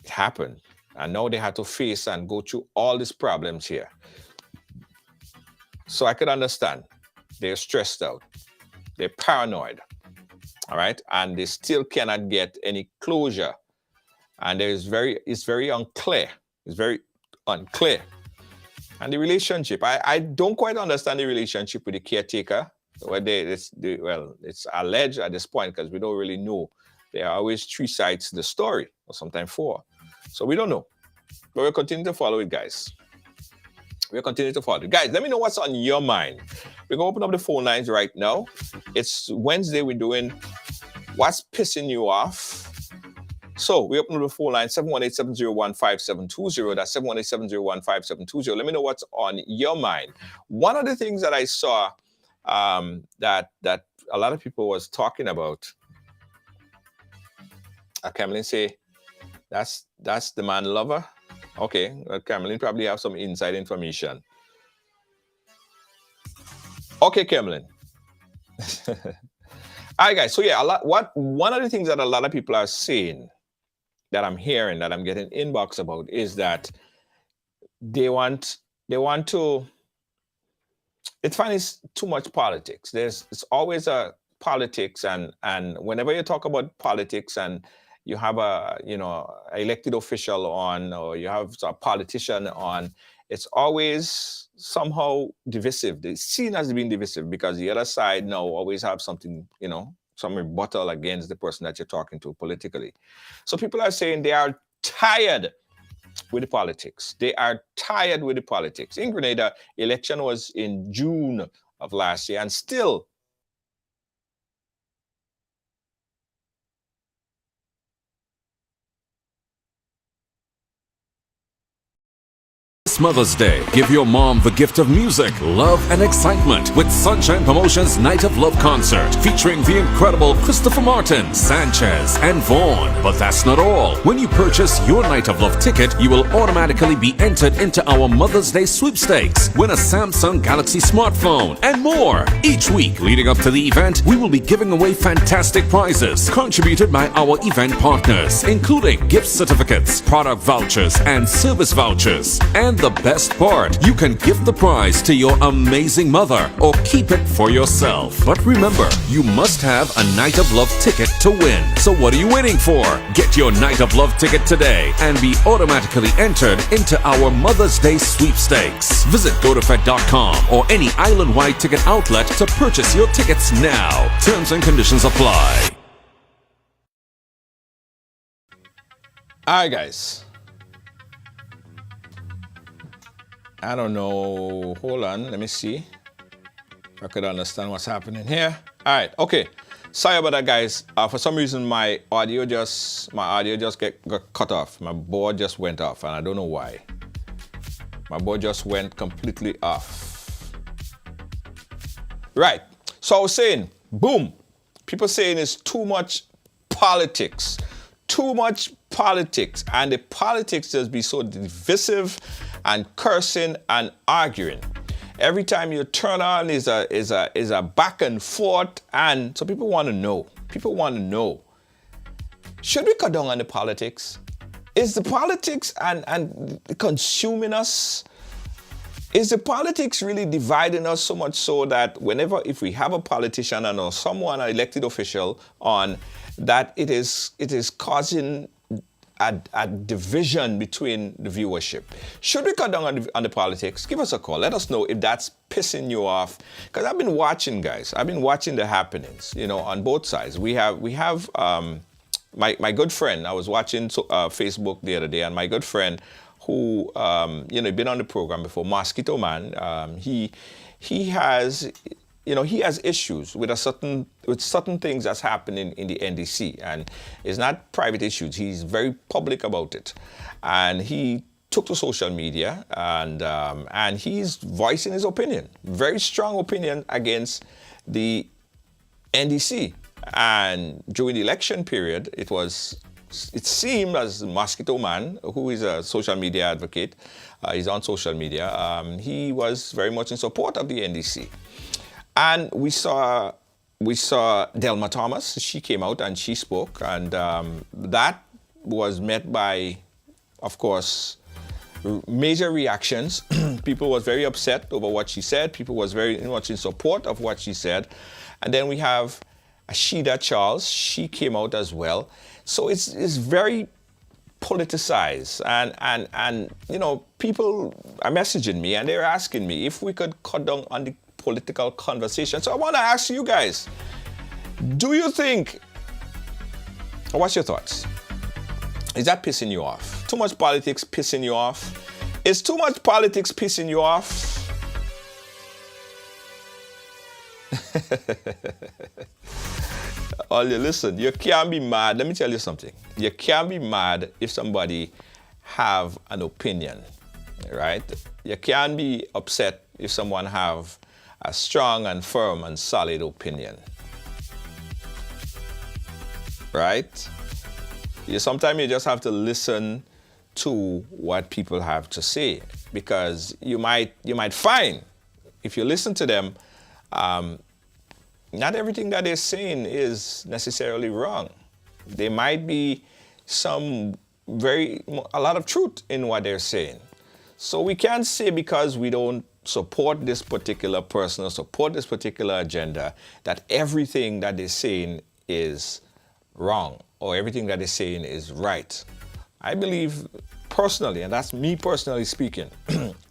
happened. And now they had to face and go through all these problems here. So I could understand. They're stressed out. They're paranoid. All right. And they still cannot get any closure. And it's very unclear. It's very unclear. And the relationship, I don't quite understand the relationship with the caretaker. It's alleged at this point because we don't really know. There are always three sides to the story, or sometimes four. So we don't know. But we'll continue to follow it, guys. We'll continue to follow it. Guys, let me know what's on your mind. We're going to open up the phone lines right now. It's Wednesday. We're doing What's Pissing You Off. So we open up the phone line, 718-701-5720. That's 718-701-5720. Let me know what's on your mind. One of the things that I saw that a lot of people was talking about, Cameron say, that's the man lover. Okay, Cameron probably have some inside information. Okay, Cameron. All right, guys. So yeah, one of the things that a lot of people are saying, that I'm hearing, that I'm getting inbox about, is that they want to. It's too much politics. It's always a politics, and whenever you talk about politics and you have a elected official on, or you have a politician on, it's always somehow divisive. It's seen as being divisive because the other side now always have something, some rebuttal against the person that you're talking to politically. So people are saying they are tired with the politics. They are tired with the politics. In Grenada, election was in June of last year, and still Mother's Day, give your mom the gift of music, love, and excitement with Sunshine Promotions Night of Love Concert featuring the incredible Christopher Martin, Sanchez, and Vaughn. But that's not all. When you purchase your Night of Love ticket, you will automatically be entered into our Mother's Day sweepstakes. Win a Samsung Galaxy smartphone and more. Each week leading up to the event, we will be giving away fantastic prizes contributed by our event partners, including gift certificates, product vouchers, and service vouchers. And the best part, you can give the prize to your amazing mother or keep it for yourself. But remember, you must have a Night of Love ticket to win. So what are you waiting for? Get your Night of Love ticket today and be automatically entered into our Mother's Day sweepstakes. Visit GoToFed.com or any island-wide ticket outlet to purchase your tickets now. Terms and conditions apply. All right, guys. I don't know. Hold on. Let me see if I could understand what's happening here. All right. Okay. Sorry about that, guys. For some reason, my audio just got cut off. My board just went off, and I don't know why. My board just went completely off. Right. So I was saying, boom. People saying it's too much politics. Too much politics. And the politics just be so divisive and cursing and arguing. Every time you turn on is a back and forth, and so people want to know. People want to know. Should we cut down on the politics? Is the politics and consuming us? Is the politics really dividing us so much so that if we have a politician and or someone, an elected official on, that it is causing a division between the viewership? Should we cut down on the politics? Give us a call. Let us know if that's pissing you off. Because I've been watching, guys. I've been watching the happenings, on both sides. We have my good friend. I was watching Facebook the other day, and my good friend who been on the program before, Mosquito Man. He has issues with certain things that's happening in the NDC, and it's not private issues. He's very public about it, and he took to social media and he's voicing his opinion, very strong opinion against the NDC. And during the election period, it seemed as Mosquito Man, who is a social media advocate, he's on social media, he was very much in support of the NDC. And we saw Delma Thomas. She came out and she spoke, and that was met by, of course, major reactions. People was very upset over what she said. People was very much in support of what she said. And then we have Ashida Charles. She came out as well. So it's very politicized, and people are messaging me and they're asking me if we could cut down on the political conversation. So I want to ask you guys, do you think, what's your thoughts? Is that pissing you off? Too much politics pissing you off? Is too much politics pissing you off? Listen, you can't be mad. Let me tell you something. You can't be mad if somebody have an opinion, right? You can't be upset if someone have a strong and firm and solid opinion, right? Sometimes you just have to listen to what people have to say, because you might find, if you listen to them, not everything that they're saying is necessarily wrong. There might be a lot of truth in what they're saying. So we can't say because we don't support this particular person or support this particular agenda that everything that they're saying is wrong or everything that they're saying is right. I believe personally, and that's me personally speaking,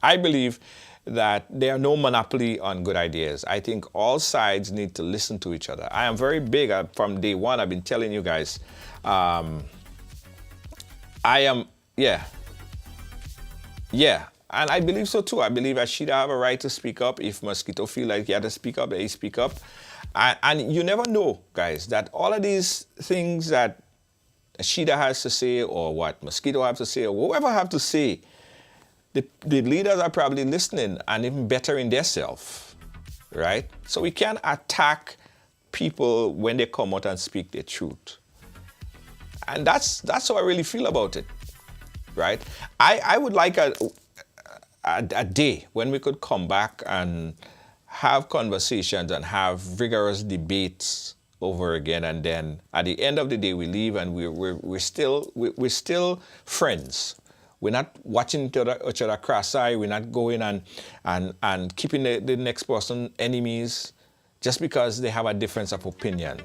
I believe that there are no monopoly on good ideas. I think all sides need to listen to each other. I am very big, from day one, I've been telling you guys, and I believe so too. I believe Ashida have a right to speak up. If Mosquito feel like he had to speak up, he speak up. And you never know, guys, that all of these things that Ashida has to say, or what Mosquito have to say, or whoever have to say, the leaders are probably listening and even bettering themselves, right? So we can't attack people when they come out and speak their truth. And that's how I really feel about it, right? I would like a day when we could come back and have conversations and have vigorous debates over again, and then at the end of the day we leave and we're still friends. We're not watching each other cross-eye. We're not going and keeping the next person enemies just because they have a difference of opinion.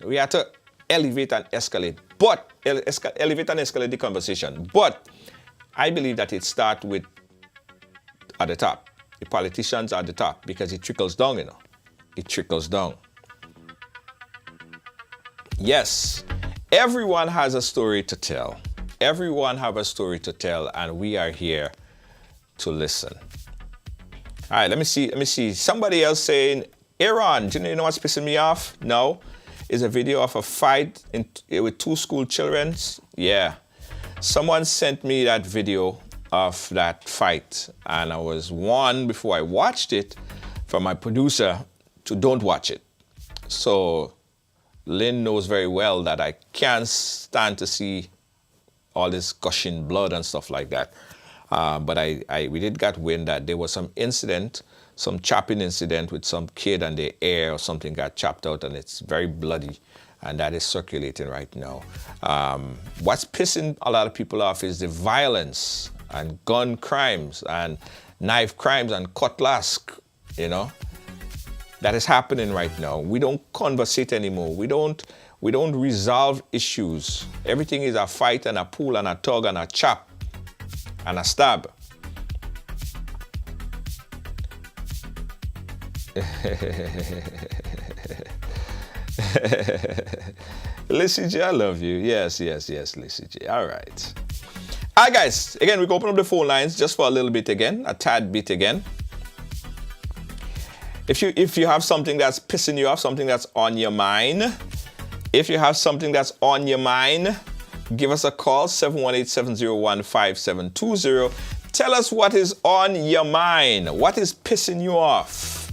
We have to elevate and escalate, but elevate and escalate the conversation. But I believe that it starts with at the top. The politicians are at the top, because it trickles down, It trickles down. Yes, everyone has a story to tell. Everyone have a story to tell, and we are here to listen. All right, let me see. Somebody else saying, Aaron, do you know what's pissing me off? No. It's a video of a fight with two school children. Yeah. Someone sent me that video of that fight, and I was warned before I watched it from my producer to don't watch it. So Lynn knows very well that I can't stand to see all this gushing blood and stuff like that. But we did get wind that there was some incident, some chopping incident with some kid, and the ear or something got chopped out, and it's very bloody, and that is circulating right now. What's pissing a lot of people off is the violence and gun crimes, and knife crimes and cutlass, you know. That is happening right now. We don't conversate anymore. We don't resolve issues. Everything is a fight and a pull and a tug and a chop and a stab. Lissy J, I love you. Yes, Lissy J. All right. All right, guys. Again, we can open up the phone lines just for a little bit again, a tad bit again. If you have something that's pissing you off, something that's on your mind, if you have something that's on your mind, give us a call, 718-701-5720. Tell us what is on your mind. What is pissing you off?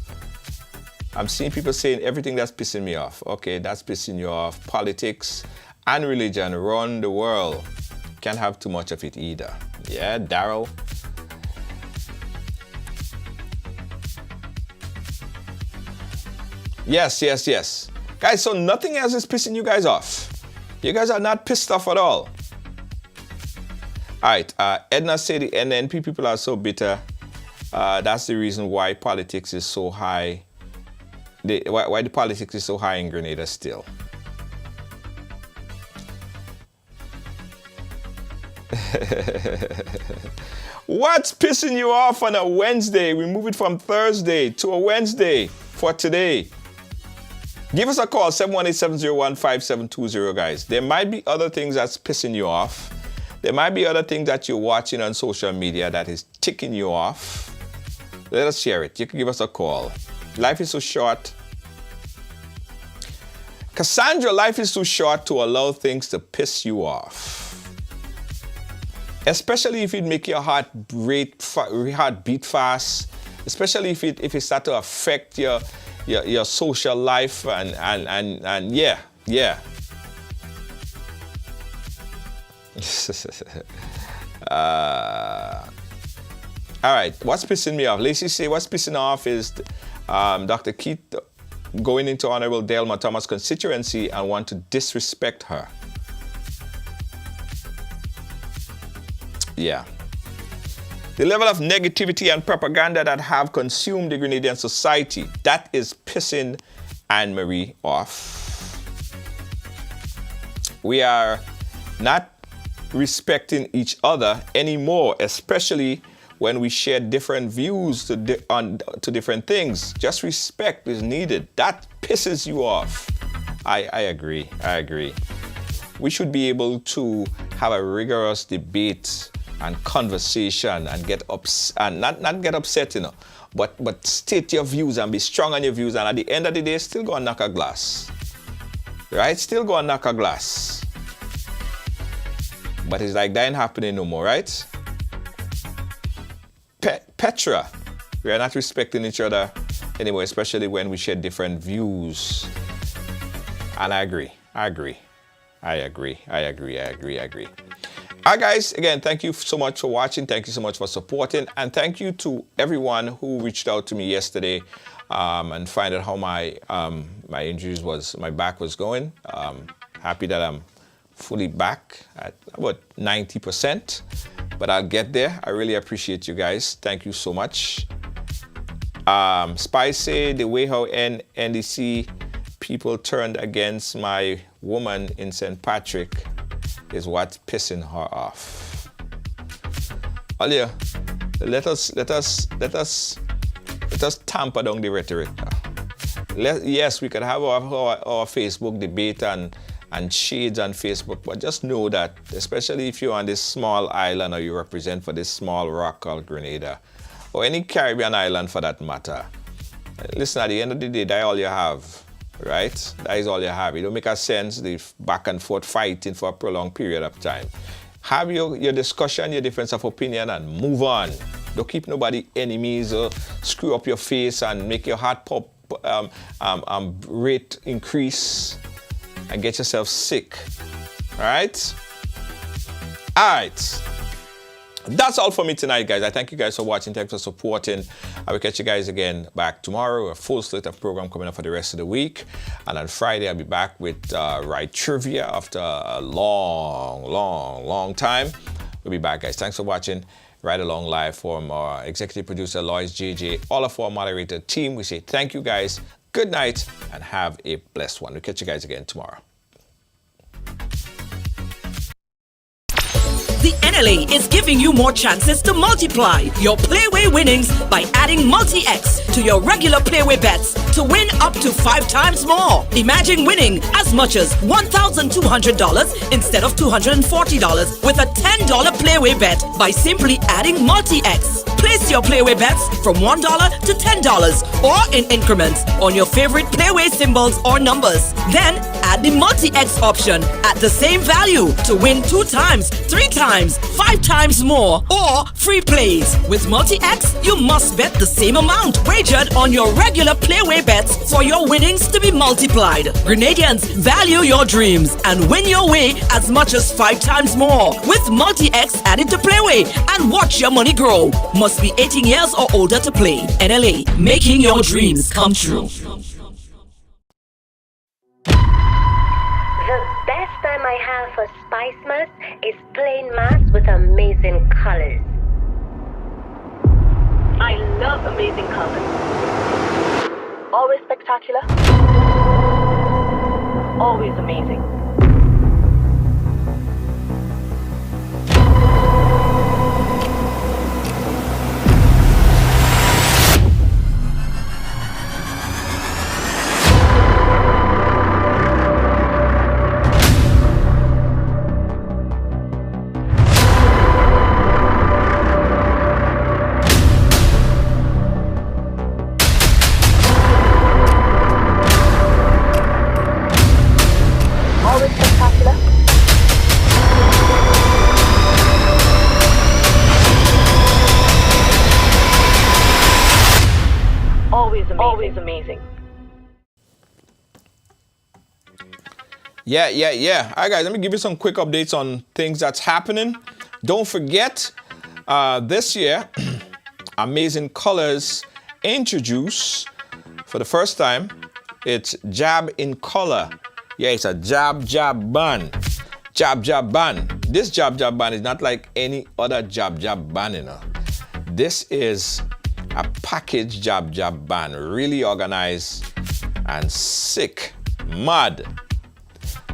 I'm seeing people saying everything that's pissing me off. Okay, that's pissing you off. Politics and religion run the world. Can't have too much of it either. Yeah, Daryl. Yes. Guys, so nothing else is pissing you guys off. You guys are not pissed off at all. All right, Edna said the NNP people are so bitter. That's the reason why politics is so high. Why the politics is so high in Grenada still. What's pissing you off on a Wednesday? We move it from Thursday to a Wednesday for today. Give us a call, 718-701-5720, guys. There might be other things that's pissing you off. There might be other things that you're watching on social media that is ticking you off. Let us share it. You can give us a call. Life is so short. Cassandra, life is too short to allow things to piss you off. Especially if it make your heart beat fast. Especially if it start to affect your social life and yeah. All right, what's pissing me off? Lacey say what's pissing off is Dr. Keith going into Honorable Delma Thomas' constituency and want to disrespect her. Yeah. The level of negativity and propaganda that have consumed the Grenadian society, that is pissing Anne-Marie off. We are not respecting each other anymore, especially when we share different views to different things. Just respect is needed. That pisses you off. I agree. We should be able to have a rigorous debate and conversation and get not get upset, but state your views and be strong on your views, and at the end of the day, still go and knock a glass. Right? Still go and knock a glass. But it's like that ain't happening no more, right? Petra, we are not respecting each other anymore, especially when we share different views. And I agree. All right, guys, again, thank you so much for watching. Thank you so much for supporting. And thank you to everyone who reached out to me yesterday and find out how my my back was going. Happy that I'm fully back at about 90%, but I'll get there. I really appreciate you guys. Thank you so much. Spice said the way how NDC people turned against my woman in St. Patrick is what's pissing her off. Alia, let us tamper down the rhetoric now. Yes, we could have our Facebook debate and shades on Facebook, but just know that, especially if you're on this small island or you represent for this small rock called Grenada, or any Caribbean island for that matter, listen, at the end of the day, that's all you have. Right? That is all you have. It don't make a sense, the back and forth fighting for a prolonged period of time. Have your discussion, your difference of opinion, and move on. Don't keep nobody enemies or screw up your face and make your heart pop rate increase and get yourself sick. All right? All right. That's all for me tonight, guys. I thank you guys for watching. Thanks for supporting. I will catch you guys again back tomorrow. A full slate of program coming up for the rest of the week. And on Friday, I'll be back with Right Trivia after a long time. We'll be back, guys. Thanks for watching. Ride Along Live, from our executive producer, Lois JJ, all of our moderator team. We say thank you guys, good night, and have a blessed one. We'll catch you guys again tomorrow. The NLA is giving you more chances to multiply your Playway winnings by adding Multi-X to your regular Playway bets to win up to 5 times more. Imagine winning as much as $1,200 instead of $240 with a $10 Playway bet by simply adding Multi-X. Place your Playway bets from $1 to $10 or in increments on your favorite Playway symbols or numbers. Then add the Multi-X option at the same value to win 2 times, 3 times, 5 times more, or free plays. With Multi-X, you must bet the same amount wagered on your regular Playway bets for your winnings to be multiplied. Grenadians, value your dreams and win your way as much as 5 times more with Multi-X added to Playway, and watch your money grow. Must be 18 years or older to play. NLA, making your dreams come true. The best time I have for Spice Mass is plain mass with amazing colors. I love amazing colors. Always spectacular. Always amazing. Always amazing. Yeah. All right, guys, let me give you some quick updates on things that's happening. Don't forget, this year, Amazing Colors introduced for the first time, it's Jab in Color. Yeah, it's a jab band. Jab band. This jab band is not like any other jab band, you know. This is a package jab band, really organized and sick, mad.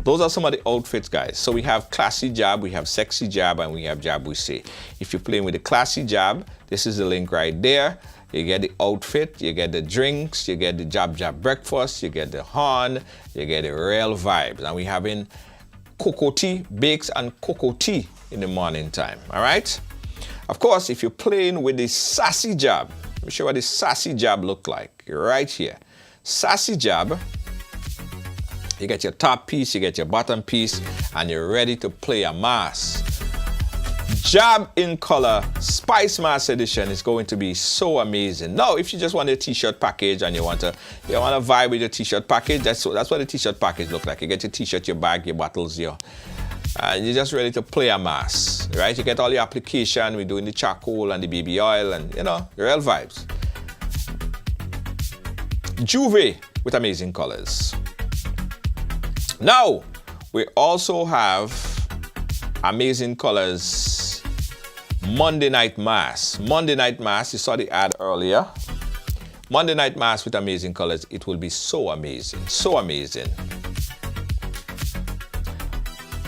Those are some of the outfits, guys. So we have classy jab, we have sexy jab, and we have jab we say. If you're playing with the classy jab, this is the link right there. You get the outfit, you get the drinks, you get the jab breakfast, you get the horn, you get the real vibes. And we having cocoa tea, bakes and cocoa tea in the morning time, all right? Of course, if you're playing with the sassy jab, let me show you what the sassy jab look like right here. Sassy jab, you get your top piece, you get your bottom piece, and you're ready to play a mass. Jab in Color Spice Mass Edition is going to be so amazing. Now, if you just want a t-shirt package and you want to vibe with your t-shirt package, that's what the t-shirt package look like. You get your t-shirt, your bag, your bottles, you're just ready to play a mass, right? You get all your application, we're doing the charcoal and the BB oil and, real vibes. Juve with Amazing Colors. Now, we also have Amazing Colors Monday Night Mass. Monday Night Mass, you saw the ad earlier. Monday Night Mass with Amazing Colors. It will be so amazing, so amazing.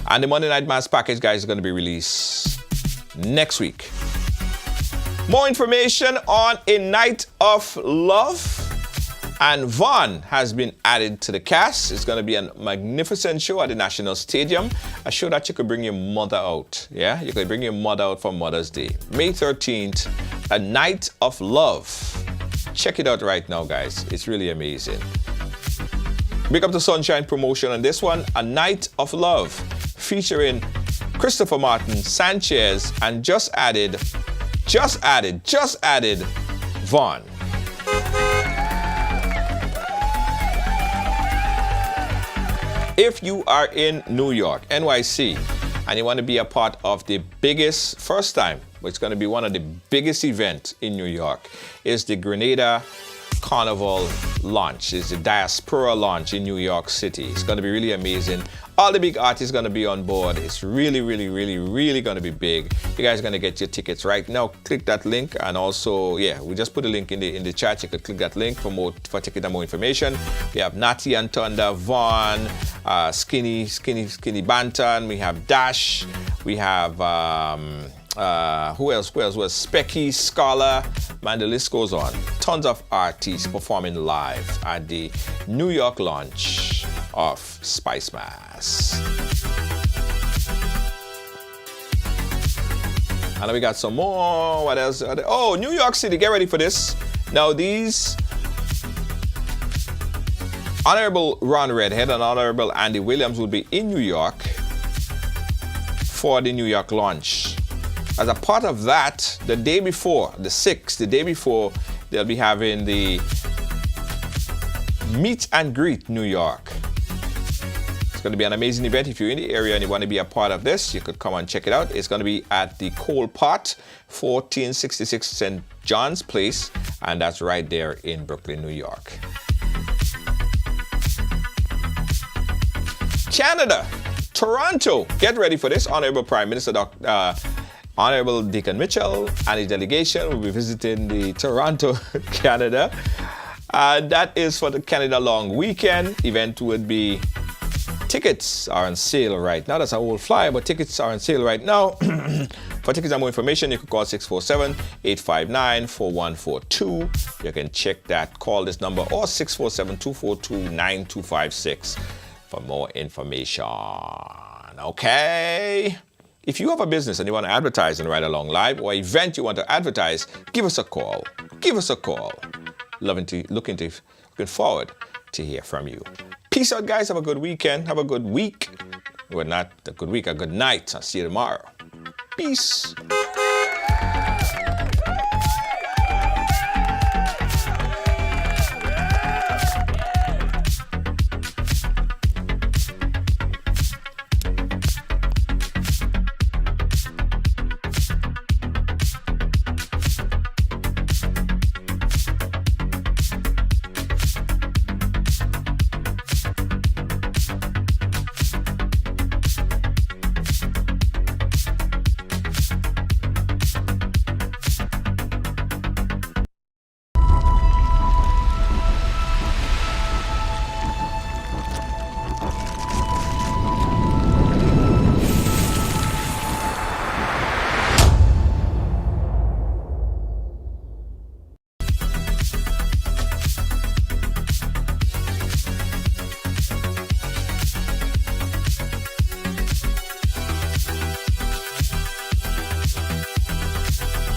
And the Monday Night Mass package, guys, is going to be released next week. More information on A Night of Love. And Vaughn has been added to the cast. It's going to be a magnificent show at the National Stadium. A show that you could bring your mother out. Yeah, you could bring your mother out for Mother's Day. May 13th, A Night of Love. Check it out right now, guys. It's really amazing. Big up to Sunshine Promotion on this one, A Night of Love, featuring Christopher Martin, Sanchez, and just added Vaughn. If you are in New York, NYC, and you want to be a part of the biggest, first time, but it's going to be one of the biggest events in New York, is the Grenada Carnival launch. It's the Diaspora launch in New York City. It's going to be really amazing. All the big artists going to be on board. It's really, really, really, really going to be big. You guys are going to get your tickets right now. Click that link, and also, yeah, we just put a link in the chat. You could click that link for ticket and more information. We have Natty and Thunder, Vaughn, Skinny Banton. We have Dash. We have who else? Specky, Scholar. Man, the list goes on. Tons of artists performing live at the New York launch of Spice Mass. And we got some more. What else? Oh, New York City, get ready for this. Now these Honorable Ron Redhead and Honorable Andy Williams will be in New York for the New York launch. As a part of that, the day before, the 6th, the day before, they'll be having the Meet and Greet New York. It's going to be an amazing event. If you're in the area and you want to be a part of this, you could come and check it out. It's going to be at the Cole Pot, 1466 St. John's Place, and that's right there in Brooklyn, New York. Canada, Toronto, get ready for this. Honorable Prime Minister Honorable Deacon Mitchell and his delegation will be visiting the Toronto, Canada. That is for the Canada Long Weekend. Event would be, tickets are on sale right now. That's a whole flyer, but tickets are on sale right now. For tickets and more information, you can call 647-859-4142. You can check that, call this number, or 647-242-9256 for more information. Okay? If you have a business and you want to advertise in Ride Along Live or event you want to advertise, give us a call. Give us a call. Looking forward to hear from you. Peace out, guys. Have a good weekend. Have a good week. Well, not a good week, a good night. I'll see you tomorrow. Peace.